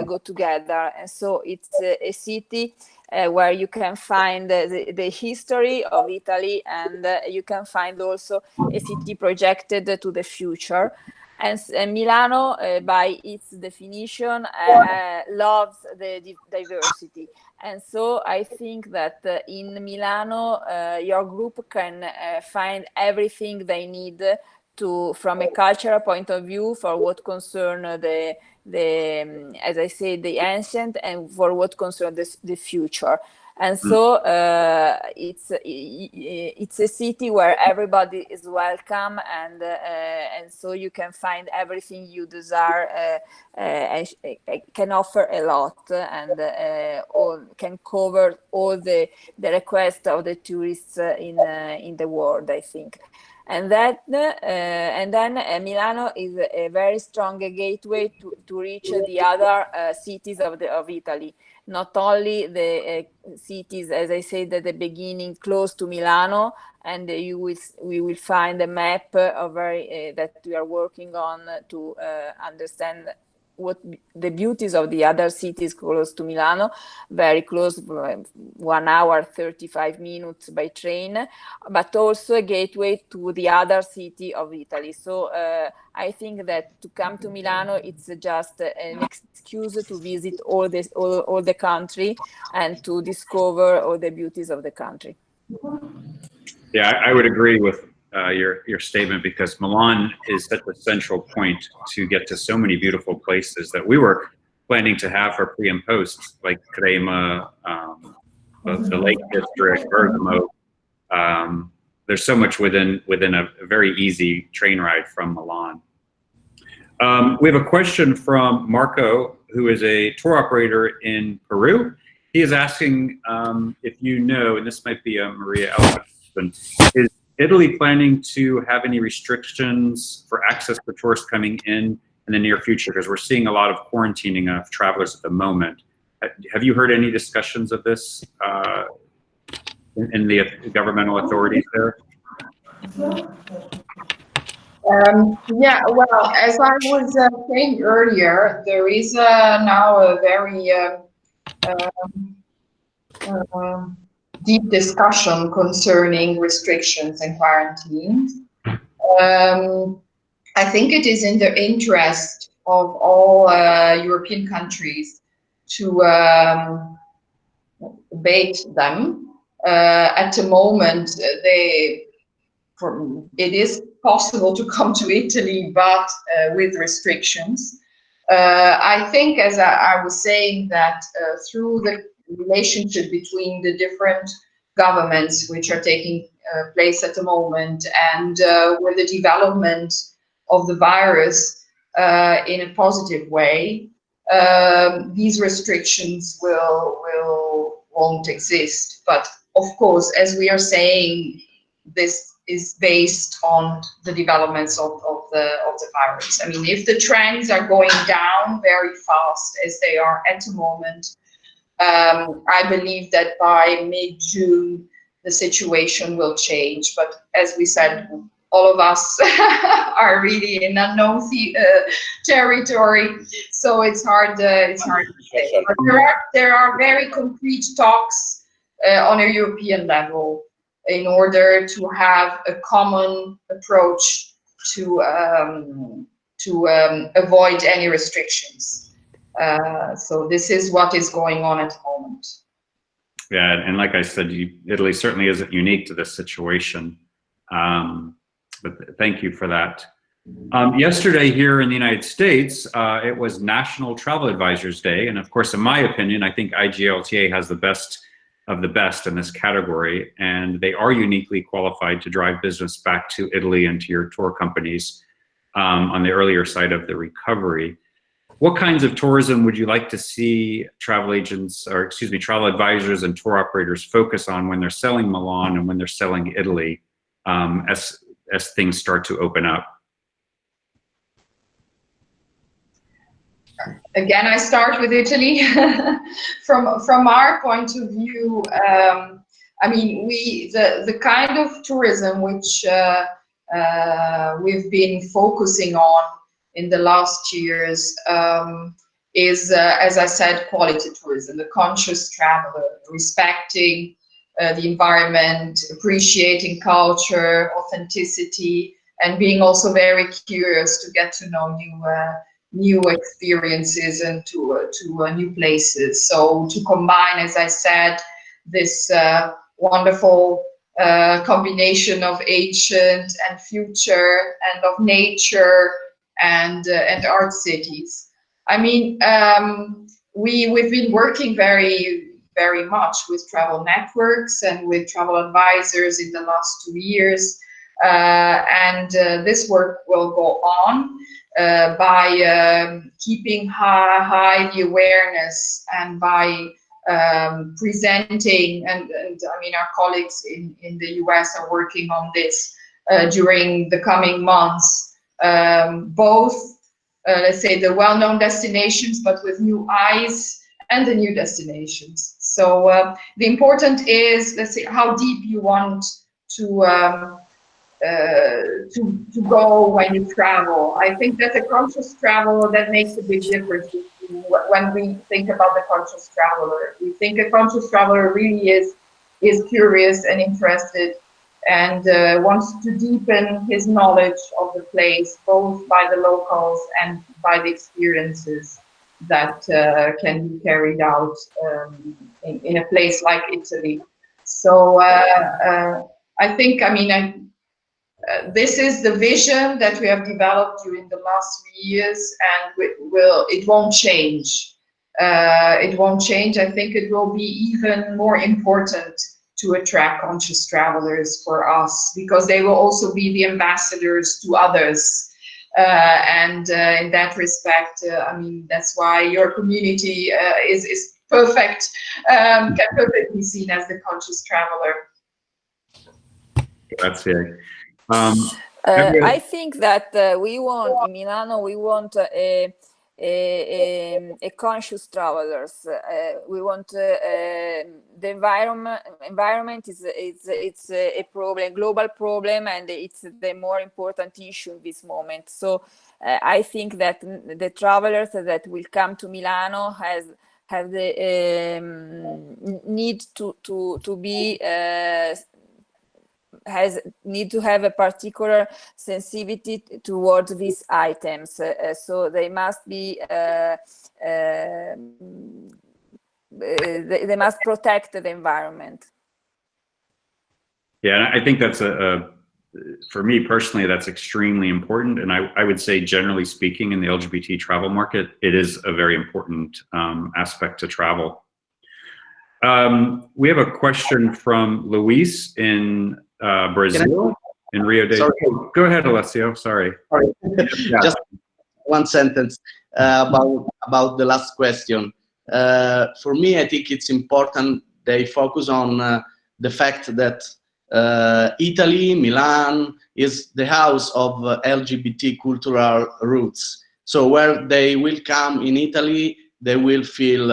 go together. And so it's a city where you can find the history of Italy, and you can find also a city projected to the future. And Milano, by its definition, loves the diversity. And so I think that in Milano, your group can find everything they need from a cultural point of view for what concern the as I say, the ancient, and for what concern the future. And so it's a city where everybody is welcome, and so you can find everything you desire, can offer a lot, and can cover all the requests of the tourists in the world, I think. And then Milano is a very strong gateway to reach the other cities of Italy. Not only the cities, as I said at the beginning, close to Milano, and we will find a map of that we are working on to understand what the beauties of the other cities close to Milano, very close, 1 hour, 35 minutes by train, but also a gateway to the other city of Italy. So I think that to come to Milano, it's just an excuse to visit all the country and to discover all the beauties of the country. Yeah, I would agree with your statement, because Milan is such a central point to get to so many beautiful places that we were planning to have for pre and post, like Crema, the Lake District, Bergamo. There's so much within a very easy train ride from Milan. We have a question from Marco, who is a tour operator in Peru. He is asking if you know, and this might be a Maria Elba question, is Italy planning to have any restrictions for access for tourists coming in the near future? Because we're seeing a lot of quarantining of travelers at the moment. Have you heard any discussions of this in the governmental authorities there? Yeah, well, as I was saying earlier, there is now a very deep discussion concerning restrictions and quarantines. I think it is in the interest of all European countries to abate them. At the moment, it is possible to come to Italy, but with restrictions. I think, as I was saying, that through the relationship between the different governments which are taking place at the moment, and with the development of the virus in a positive way, these restrictions won't exist. But of course, as we are saying, this is based on the developments of the virus. I mean, if the trends are going down very fast as they are at the moment, I believe that by mid-June the situation will change. But as we said, all of us are really in unknown territory, so it's hard to say. But there are very concrete talks on a European level in order to have a common approach to avoid any restrictions. So this is what is going on at the moment. Yeah, and like I said, Italy certainly isn't unique to this situation. But thank you for that. Yesterday here in the United States, it was National Travel Advisors Day. And of course, in my opinion, I think IGLTA has the best of the best in this category, and they are uniquely qualified to drive business back to Italy and to your tour companies on the earlier side of the recovery. What kinds of tourism would you like to see travel agents, or excuse me, travel advisors and tour operators focus on when they're selling Milan and when they're selling Italy as things start to open up? Again, I start with Italy. From our point of view, I mean, the kind of tourism which we've been focusing on in the last years is, as I said, quality tourism, the conscious traveler, respecting the environment, appreciating culture, authenticity, and being also very curious to get to know new experiences and to new places. So to combine, as I said, this wonderful combination of ancient and future, and of nature and art cities. I mean, we've been working very much with travel networks and with travel advisors in the last 2 years, and this work will go on by keeping high the awareness, and by presenting, and I mean, our colleagues in the US are working on this during the coming months, both let's say the well-known destinations, but with new eyes, and the new destinations. So the important is, let's say, how deep you want to go when you travel. I think that a conscious travel, that makes a big difference when we think about the conscious traveler. We think a conscious traveler really is curious and interested, and wants to deepen his knowledge of the place, both by the locals and by the experiences that can be carried out in a place like Italy. So I think, I mean, this is the vision that we have developed during the last 3 years, and it won't change. It won't change. I think it will be even more important to attract conscious travelers for us, because they will also be the ambassadors to others. And in that respect, I mean, that's why your community is perfect, can perfectly be seen as the conscious traveler. That's it. I think that we want, in Milano, we want a conscious travelers. We want the environment is a problem, global problem, and it's the more important issue in this moment. So I think that the travelers that will come to Milano have the need to be need to have a particular sensitivity towards these items. So they must be they must protect the environment. Yeah, I think that's for me personally, that's extremely important. And I would say, generally speaking, in the LGBT travel market, it is a very important aspect to travel. We have a question from Luis in Brazil, in Rio de Janeiro. Go ahead, Alessio. Sorry. Yeah. Just one sentence about the last question. For me, I think it's important they focus on the fact that Italy, Milan, is the house of LGBT cultural roots. So where they will come in Italy, they will feel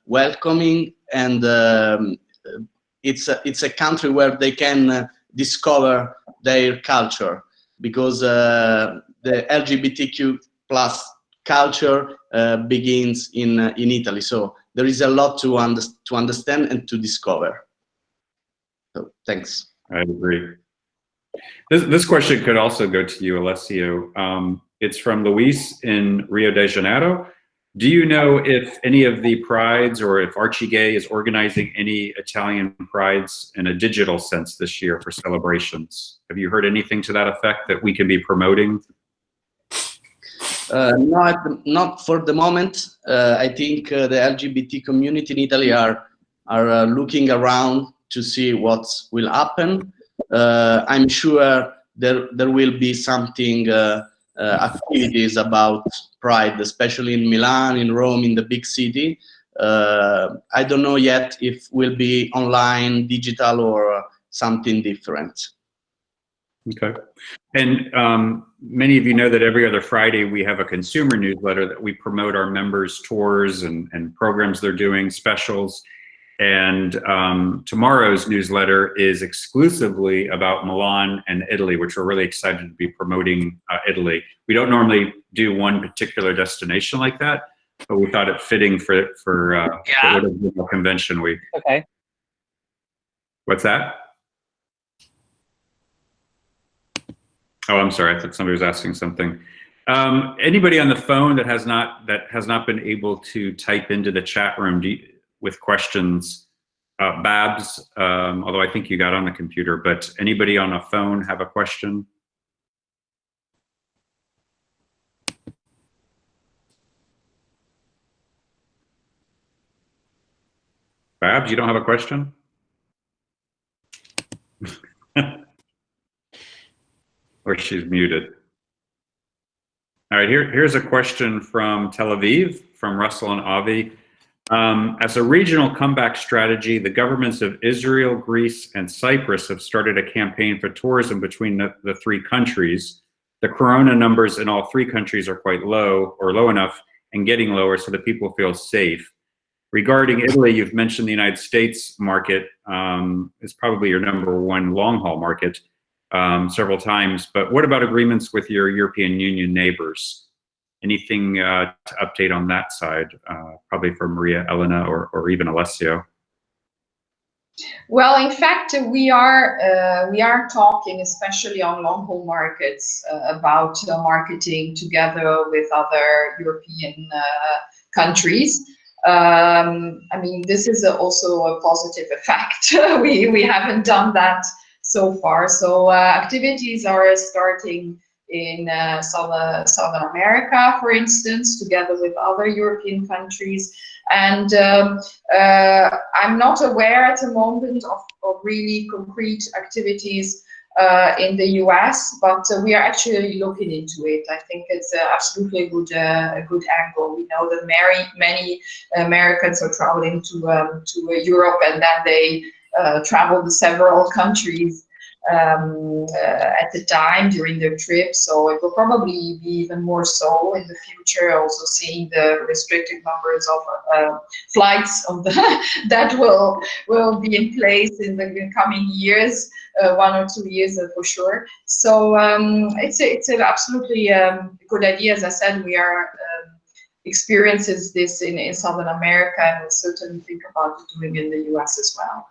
welcoming, and it's a country where they can discover their culture, because the LGBTQ plus culture begins in Italy. So there is a lot to understand and to discover. So thanks. I agree. This question could also go to you, Alessio. It's from Luis in Rio de Janeiro. Do you know if any of the prides, or if Archie Gay is organizing any Italian prides in a digital sense this year for celebrations? Have you heard anything to that effect that we can be promoting? Not for the moment. I think the LGBT community in Italy are looking around to see what will happen. I'm sure there will be something, activities about Pride, especially in Milan, in Rome, in the big city. I don't know yet if will be online, digital, or something different. Okay. And many of you know that every other Friday we have a consumer newsletter that we promote our members' tours and programs they're doing, specials. And tomorrow's newsletter is exclusively about Milan and Italy, which we're really excited to be promoting Italy. We don't normally do one particular destination like that, but we thought it fitting for the convention week. Okay. What's that? Oh, I'm sorry. I thought somebody was asking something. Anybody on the phone that has not been able to type into the chat room with questions, Babs, although I think you got on the computer, but anybody on a phone have a question? Babs, you don't have a question? Or she's muted. All right, here's a question from Tel Aviv, from Russell and Avi. As a regional comeback strategy, the governments of Israel, Greece, and Cyprus have started a campaign for tourism between the three countries. The corona numbers in all three countries are quite low, or low enough, and getting lower so that people feel safe. Regarding Italy, you've mentioned the United States market is probably your #1 long-haul market several times, but what about agreements with your European Union neighbors? Anything to update on that side, probably for Maria, Elena, or even Alessio? Well, in fact, we are talking, especially on long-haul markets, about marketing together with other European countries. I mean, this is also a positive effect. we haven't done that so far. So activities are starting in Southern America, for instance, together with other European countries. And I'm not aware at the moment of really concrete activities in the US, but we are actually looking into it. I think it's absolutely a good angle. We know that many Americans are traveling to Europe, and then they travel to several countries at the time during their trip, so it will probably be even more so in the future. Also seeing the restricted numbers of flights of that will be in place in the coming years, 1 or 2 years for sure. So it's an absolutely good idea. As I said, we are experiences this in Southern America, and we'll certainly think about doing it in the US as well.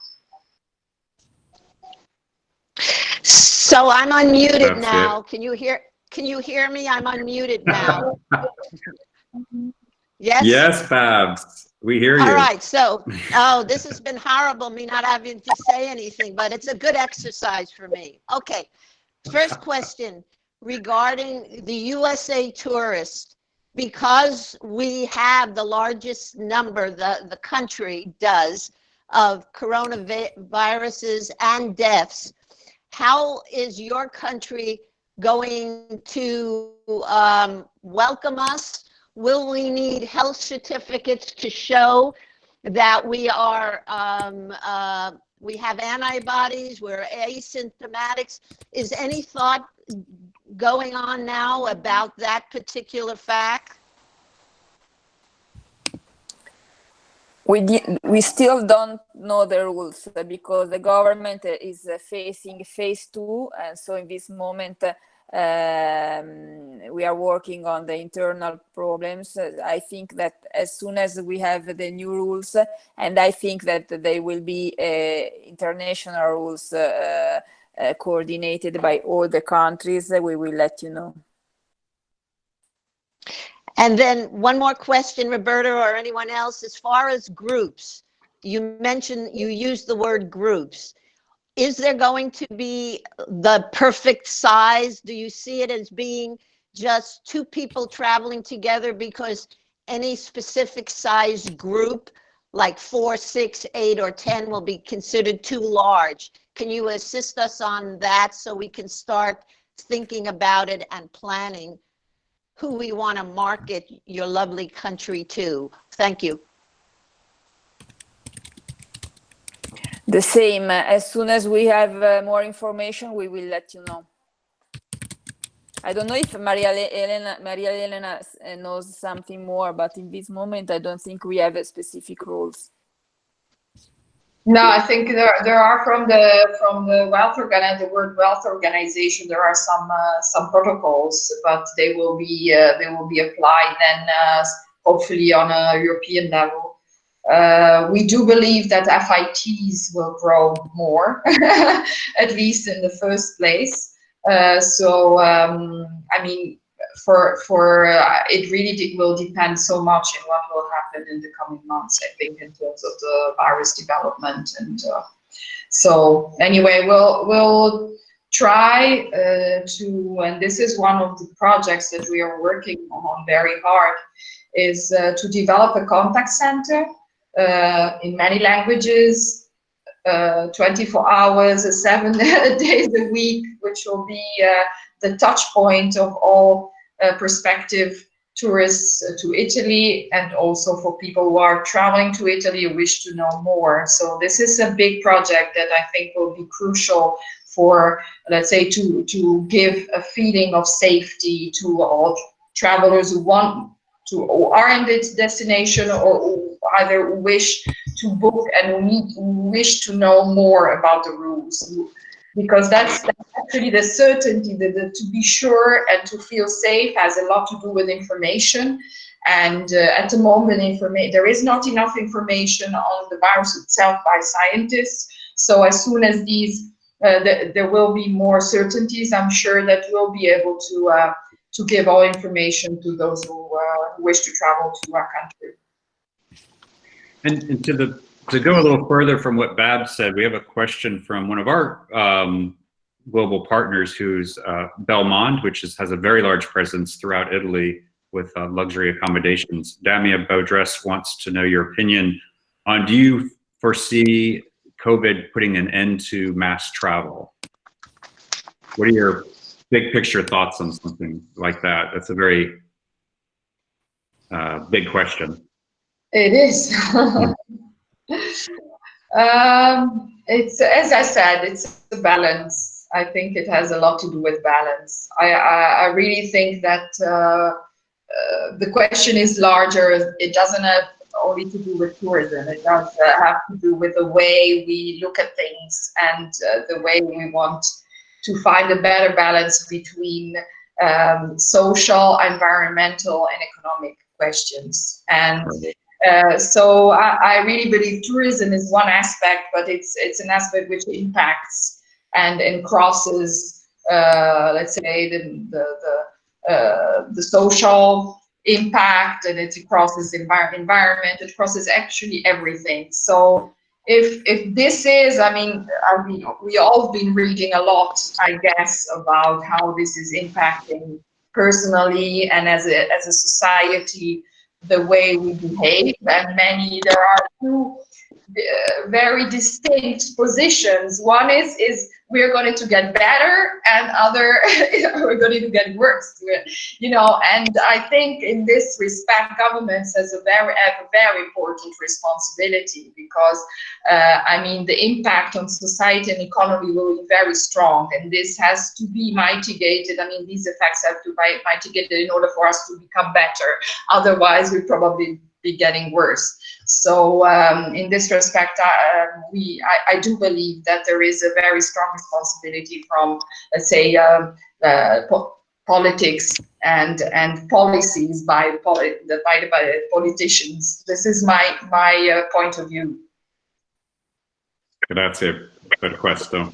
So I'm unmuted now. Can you hear me? I'm unmuted now. Yes? Yes, Babs. We hear you. All right. So, this has been horrible, me not having to say anything, but it's a good exercise for me. Okay. First question regarding the USA tourist. Because we have the largest number, the country does, of coronaviruses and deaths, how is your country going to welcome us? Will we need health certificates to show that we are we have antibodies, we're asymptomatics? Is any thought going on now about that particular fact? We still don't know the rules because the government is facing phase 2, and so in this moment we are working on the internal problems. I think that as soon as we have the new rules, and I think that they will be international rules coordinated by all the countries, we will let you know. And then one more question, Roberta, or anyone else, as far as groups, you mentioned, you used the word groups. Is there going to be the perfect size? Do you see it as being just 2 people traveling together? Because any specific size group, like 4, 6, 8, or 10, will be considered too large. Can you assist us on that so we can start thinking about it and planning who we want to market your lovely country to? Thank you. The same. As soon as we have more information, we will let you know. I don't know if Maria Elena knows something more, but in this moment, I don't think we have specific rules. No, I think there are from the World Wealth Organization. There are some protocols, but they will be applied then hopefully on a European level. We do believe that FITs will grow more, at least in the first place. I mean, it really will depend so much on what will happen in the coming months, I think, in terms of the virus development. And so anyway, we'll try to, and this is one of the projects that we are working on very hard, is to develop a contact center in many languages, 24 hours, 7 days a week, which will be the touch point of all prospective tourists to Italy, and also for people who are traveling to Italy who wish to know more. So this is a big project that I think will be crucial for, let's say, to give a feeling of safety to all travelers who are in this destination, or who either wish to book and who wish to know more about the rules. Because that's actually the certainty, to be sure and to feel safe has a lot to do with information. And at the moment, there is not enough information on the virus itself by scientists. So as soon as there will be more certainties, I'm sure that we'll be able to give all information to those who wish to travel to our country. And to go a little further from what Bab said, we have a question from one of our global partners, who's Belmond, which has a very large presence throughout Italy with luxury accommodations. Damia Baudress wants to know your opinion on, do you foresee COVID putting an end to mass travel? What are your big picture thoughts on something like that? That's a very big question. It is. It's, as I said, it's a balance. I think it has a lot to do with balance. I really think that the question is larger. It doesn't have only to do with tourism. It does have to do with the way we look at things, and the way we want to find a better balance between social, environmental, and economic questions. And so I really believe tourism is one aspect, but it's an aspect which impacts and crosses, let's say, the social impact, and it crosses environment. It crosses actually everything. So if this is, I mean, we all been reading a lot, I guess, about how this is impacting personally and as a society, the way we behave, and there are two very distinct positions. One is we're going to get better, and other we're going to get worse. You know, and I think in this respect, governments have a very important responsibility, because I mean, the impact on society and economy will be very strong, and this has to be mitigated. I mean, these effects have to be mitigated in order for us to become better. Otherwise, we'll probably be getting worse. So in this respect, I do believe that there is a very strong responsibility from, let's say, politics and policies by the politicians. This is my point of view. Grazie per questo.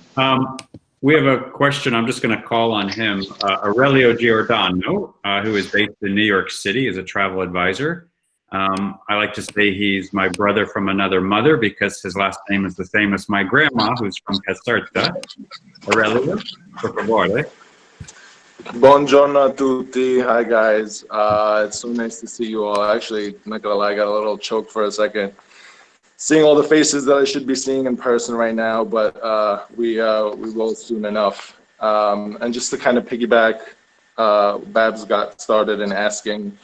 We have a question. I'm just going to call on him. Aurelio Giordano, who is based in New York City, is a travel advisor. I like to say he's my brother from another mother, because his last name is the same as my grandma, who's from Caserta. Aurelio, per favore. Buongiorno a tutti. Hi, guys. It's so nice to see you all. Actually, not gonna lie, I got a little choked for a second. Seeing all the faces that I should be seeing in person right now, but we will soon enough. And just to kind of piggyback, Babs got started in asking,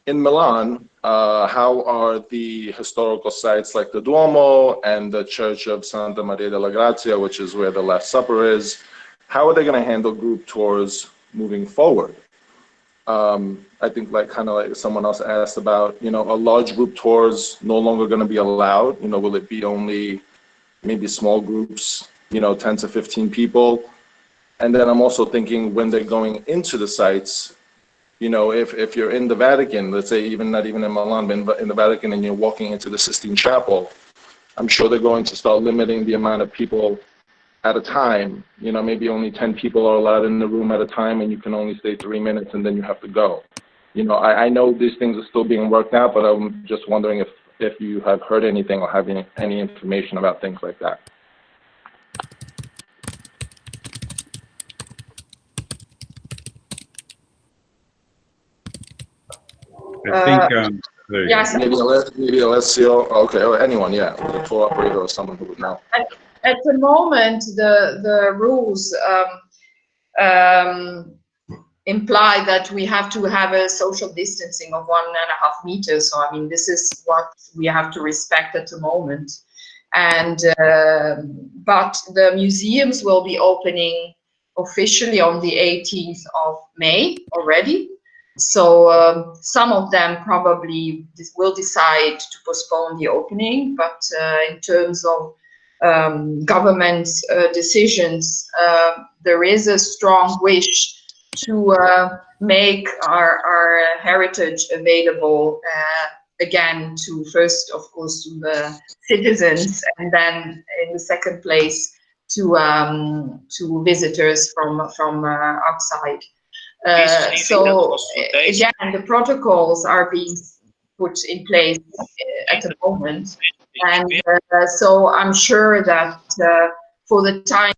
in Milan, how are the historical sites like the Duomo and the Church of Santa Maria della Grazia, which is where the Last Supper is, how are they going to handle group tours moving forward? I think kind of like someone else asked about, you know, are large group tours no longer going to be allowed? You know, will it be only maybe small groups, you know, 10 to 15 people? And then I'm also thinking, when they're going into the sites, you know, if you're in the Vatican, let's say not even in Milan, but in the Vatican, and you're walking into the Sistine Chapel, I'm sure they're going to start limiting the amount of people at a time. You know, maybe only 10 people are allowed in the room at a time, and you can only stay 3 minutes, and then you have to go. You know, I know these things are still being worked out, but I'm just wondering if you have heard anything or have any information about things like that. I think, Yes. Maybe Alessio, okay, or anyone, yeah, the tour operator or someone who would know. At the moment, the rules imply that we have to have a social distancing of 1.5 meters. So I mean, this is what we have to respect at the moment. And but the museums will be opening officially on the 18th of May already. So some of them probably will decide to postpone the opening, but in terms of government decisions, there is a strong wish to make our heritage available again, to first, of course, to the citizens, and then in the second place to visitors from outside. So again, the protocols are being put in place at the moment, and so I'm sure that for the time.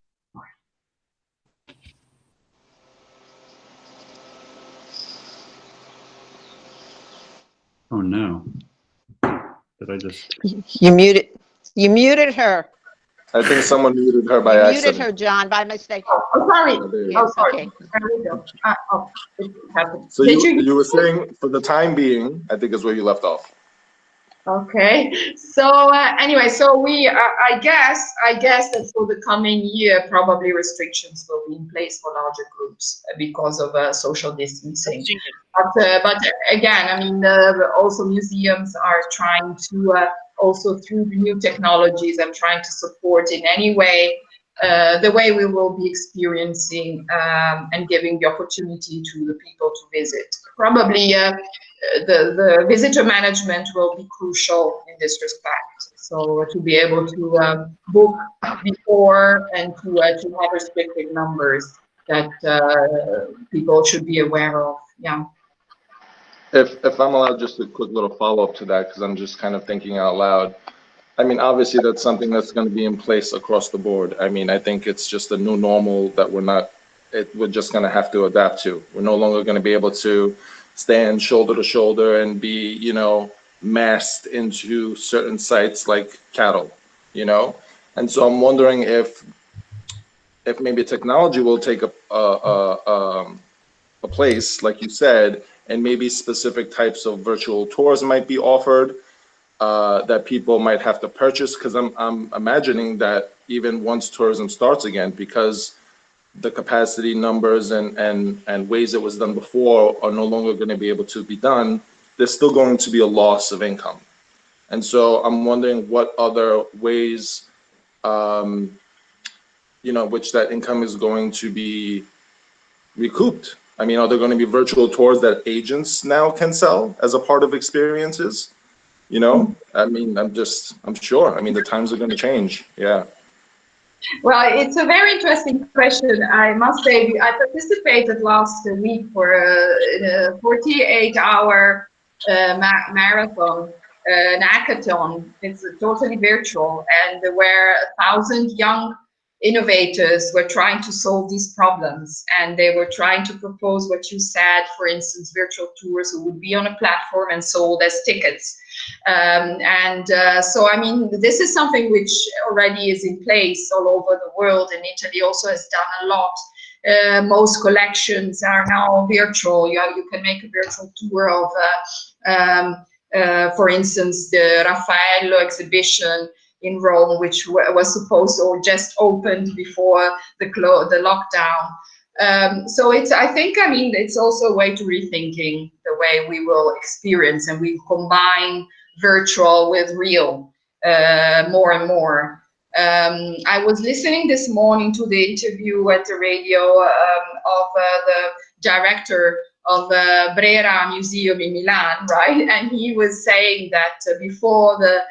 oh no, did I just? You muted her. I think someone muted her by accident. You muted her, John, by mistake. Oh, sorry. Yes, Oh, sorry. okay. There we go. It happened. So you were saying, for the time being, I think is where you left off. Okay. So anyway, so we, I guess that for the coming year, probably restrictions will be in place for larger groups because of social distancing. But again, I mean, also museums are trying to also through the new technologies and trying to support in any way the way we will be experiencing and giving the opportunity to the people to visit. Probably the visitor management will be crucial in this respect. So to be able to book before and to have restricted numbers that people should be aware of. Yeah. If I'm allowed just a quick little follow-up to that, because I'm just kind of thinking out loud. I mean, obviously that's something that's going to be in place across the board. I mean, I think it's just a new normal that we're just going to have to adapt to. We're no longer going to be able to stand shoulder to shoulder and be, massed into certain sites like cattle, And so I'm wondering if maybe technology will take a place, like you said, and maybe specific types of virtual tours might be offered that people might have to purchase, because I'm imagining that even once tourism starts again, because the capacity numbers and ways it was done before are no longer going to be able to be done, there's still going to be a loss of income. And so I'm wondering what other ways, which that income is going to be recouped. I mean, are there going to be virtual tours that agents now can sell as a part of experiences? I mean, I'm sure. I mean, the times are going to change. Yeah. Well, it's a very interesting question. I must say, I participated last week for a 48-hour marathon, an hackathon. It's totally virtual, and where 1,000 young innovators were trying to solve these problems, and they were trying to propose what you said, for instance, virtual tours who would be on a platform and sold as tickets. So, I mean, this is something which already is in place all over the world, and Italy also has done a lot. Most collections are now virtual. You can make a virtual tour of, for instance, the Raffaello exhibition in Rome, which was supposed or just opened before the lockdown. So I mean, it's also a way to rethinking the way we will experience, and we combine virtual with real more and more. I was listening this morning to the interview at the radio of the director of Brera Museum in Milan, right? And he was saying that before the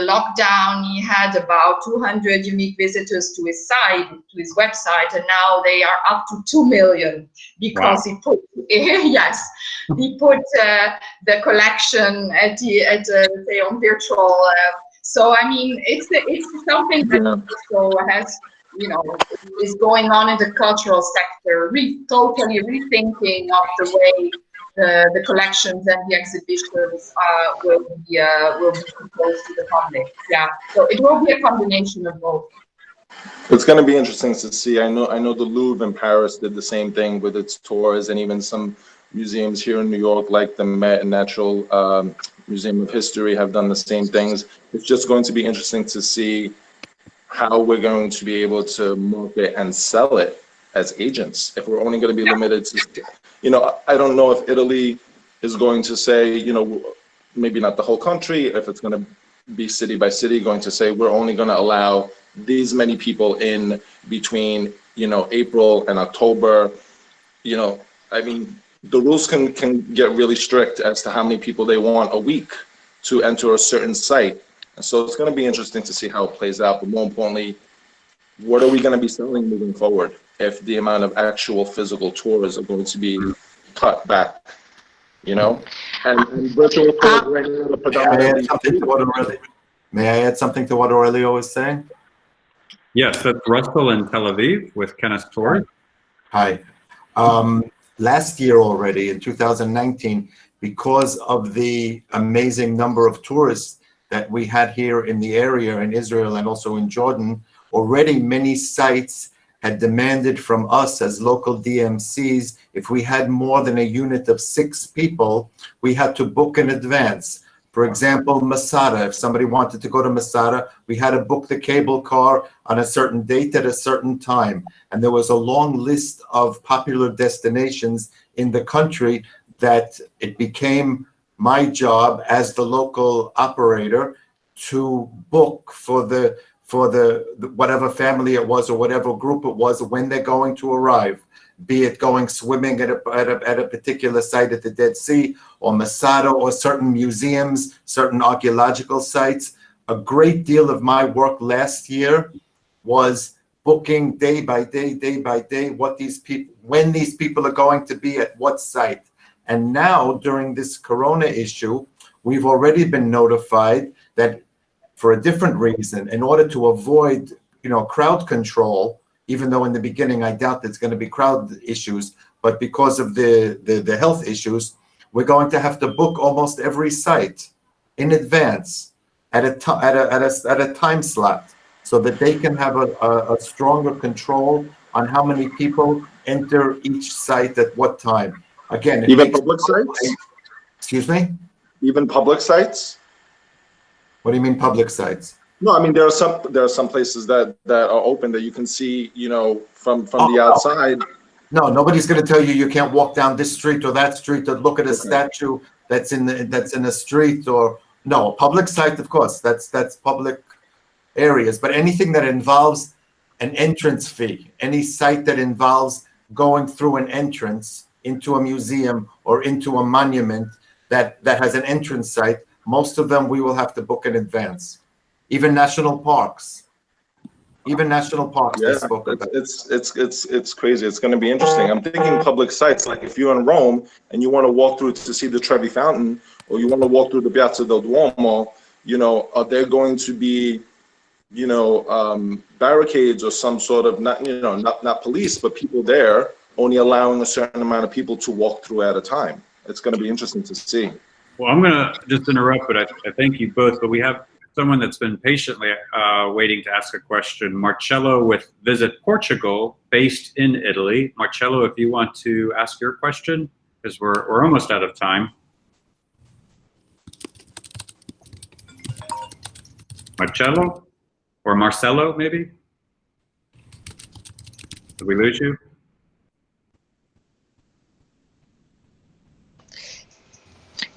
lockdown, he had about 200 unique visitors to his site, to his website, and now they are up to 2 million because he put he put the collection at say on virtual. So I mean, it's something that also has is going on in the cultural sector, totally rethinking of the way the collections and the exhibitions will be proposed to the public. Yeah, so it will be a combination of both. It's going to be interesting to see. I know the Louvre in Paris did the same thing with its tours, and even some museums here in New York, like the Met and Natural Museum of History, have done the same things. It's just going to be interesting to see how we're going to be able to market and sell it as agents, if we're only going to be limited to, I don't know if Italy is going to say, maybe not the whole country, if it's going to be city by city, going to say we're only going to allow these many people in between, April and October. I mean, the rules can get really strict as to how many people they want a week to enter a certain site. And so it's going to be interesting to see how it plays out, but more importantly, what are we going to be selling moving forward if the amount of actual physical tours are going to be cut back, And virtual tours right now are predominantly. May I add something to what Aurelio was saying? Yes, that's Russell in Tel Aviv with Kenneth Tours. Hi. Last year already, in 2019, because of the amazing number of tourists that we had here in the area in Israel and also in Jordan, already many sites had demanded from us as local DMCs, if we had more than a unit of 6 people, we had to book in advance. For example, Masada, if somebody wanted to go to Masada, we had to book the cable car on a certain date at a certain time. And there was a long list of popular destinations in the country that it became my job as the local operator to book for the whatever family it was or whatever group it was when they're going to arrive, be it going swimming at a particular site at the Dead Sea or Masada or certain museums, certain archaeological sites. A great deal of my work last year was booking day by day, when these people are going to be at what site. And now, during this Corona issue, we've already been notified that for a different reason, in order to avoid, crowd control, even though in the beginning I doubt there's going to be crowd issues, but because of the health issues, we're going to have to book almost every site in advance at a time slot, so that they can have a stronger control on how many people enter each site at what time. Again, even public sites? Excuse me? Even public sites? What do you mean public sites? No, I mean there are some places that are open that you can see, from the outside. No, nobody's going to tell you can't walk down this street or that street or look at a statue that's in the street, or no, public site, of course, that's public areas. But anything that involves an entrance fee, any site that involves going through an entrance into a museum or into a monument that has an entrance site, most of them we will have to book in advance. Even national parks. Even national parks. Yeah, it's crazy. It's going to be interesting. I'm thinking public sites, like if you're in Rome and you want to walk through to see the Trevi Fountain, or you want to walk through the Piazza del Duomo, are there going to be, barricades or some sort of not police, but people there only allowing a certain amount of people to walk through at a time? It's going to be interesting to see. Well, I'm going to just interrupt, but I thank you both. But we have someone that's been patiently waiting to ask a question. Marcello with Visit Portugal, based in Italy. Marcello, if you want to ask your question, because we're almost out of time. Marcello? Or Marcello, maybe? Did we lose you?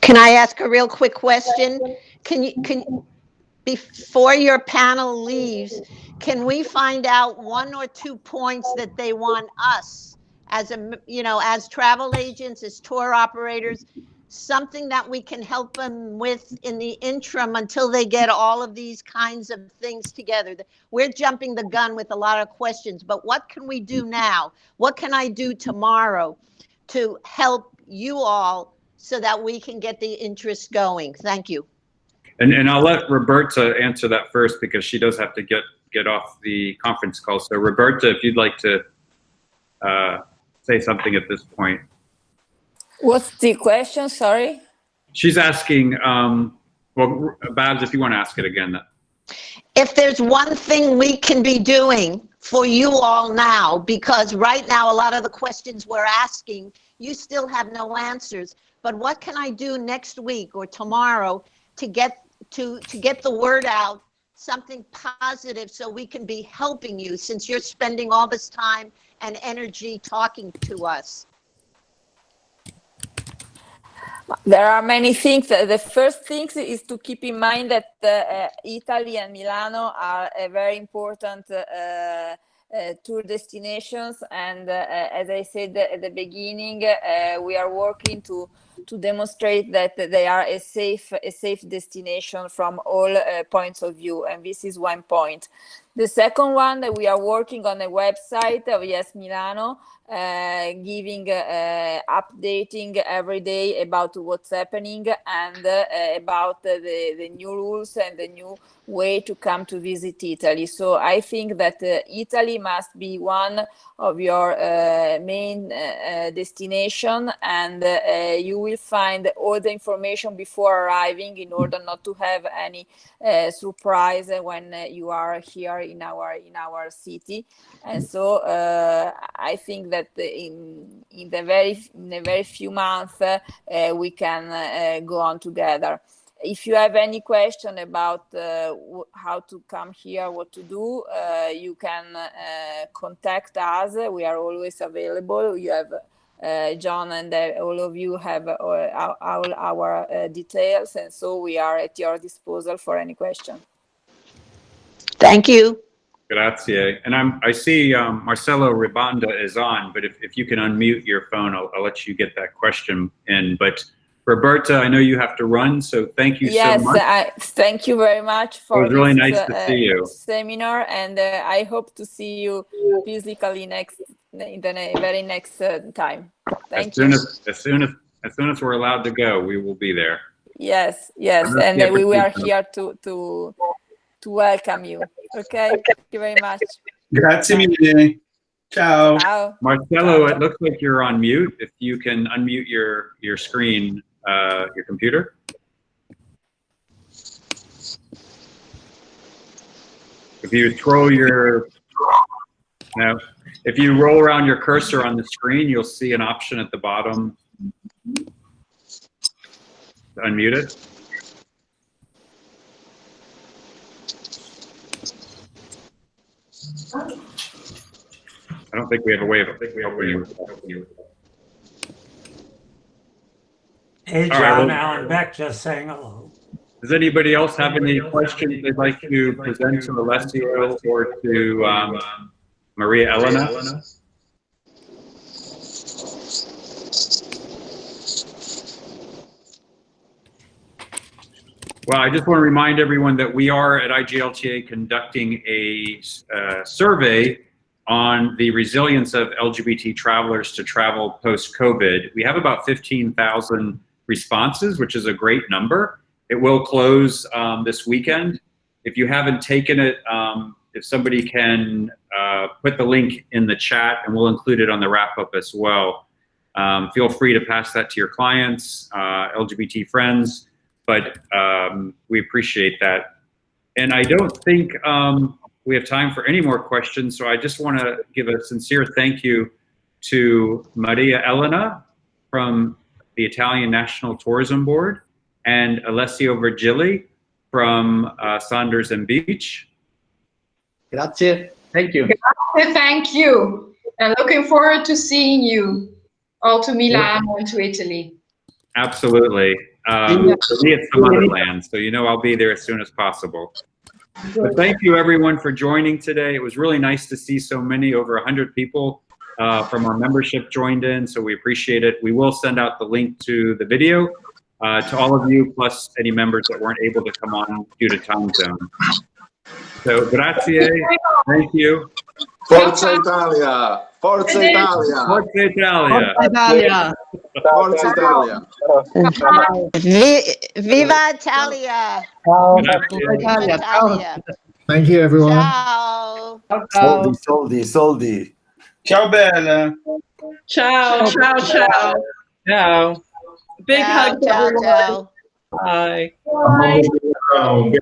Can I ask a real quick question? Can before your panel leaves, can we find out 1 or 2 points that they want us as as travel agents, as tour operators, something that we can help them with in the interim until they get all of these kinds of things together? We're jumping the gun with a lot of questions, but what can we do now? What can I do tomorrow to help you all so that we can get the interest going? Thank you. And I'll let Roberta answer that first, because she does have to get off the conference call. So Roberta, if you'd like to say something at this point. What's the question? Sorry. She's asking, well, Babs, if you want to ask it again. If there's one thing we can be doing for you all now, because right now a lot of the questions we're asking, you still have no answers. But what can I do next week or tomorrow to get the word out, something positive, so we can be helping you, since you're spending all this time and energy talking to us? There are many things. The first thing is to keep in mind that Italy and Milano are a very important tour destinations, and as I said at the beginning, we are working to demonstrate that they are a safe destination from all points of view, and this is one point. The second one, that we are working on a website of Yes Milano, giving updating every day about what's happening, and about the new rules and the new way to come to visit Italy. So I think that Italy must be one of your main destination, and you will find all the information before arriving, in order not to have any surprise when you are here in our city. And so I think that in a very few months we can go on together. If you have any question about how to come here, what to do, you can contact us. We are always available. You have John and all of you have all our details, and so we are at your disposal for any question. Thank you. Grazie. And I see Marcello Ribanda is on, but if you can unmute your phone, I'll let you get that question in. But Roberta, I know you have to run, so thank you so much. Yes, thank you very much for it was really nice to see you. Seminar, and I hope to see you physically in the very next time. Thank you. As soon as we're allowed to go, we will be there. Yes, yes, and we are here to welcome you. Okay, thank you very much. Grazie mille. Ciao. Ciao. Marcello, it looks like you're on mute. If you can unmute your screen, your computer. If you scroll if you roll around your cursor on the screen, you'll see an option at the bottom to unmute it. I don't think we have a way of opening you. Hey, All right, John well- Allen Beck just saying hello. Does anybody else have any questions they'd like to present to Alessio or to Maria Elena? Well, I just want to remind everyone that we are at IGLTA conducting a survey on the resilience of LGBT travelers to travel post-COVID. We have about 15,000 responses, which is a great number. It will close this weekend. If you haven't taken it, if somebody can put the link in the chat, and we'll include it on the wrap-up as well. Feel free to pass that to your clients, LGBT friends, but we appreciate that. And I don't think we have time for any more questions, so I just want to give a sincere thank you to Maria Elena from the Italian National Tourism Board and Alessio Virgili from Sonders and Beach. Grazie. Thank you. Thank you. And looking forward to seeing you all to Milan and to Italy. Absolutely. For me, it's some other land, so you know I'll be there as soon as possible. But thank you everyone for joining today. It was really nice to see so many, over 100 people from our membership joined in, so we appreciate it. We will send out the link to the video to all of you, plus any members that weren't able to come on due to time zone. So grazie, thank you. Forza Italia! Forza Italia! Forza Italia! Forza Italia! Viva Italia! Grazie. Italia! Thank you, everyone. Ciao! Soldi. Ciao bella. Ciao, ciao, ciao. Ciao. Big Ciao, hug to ciao, everyone. ciao. Bye. Bye. Oh,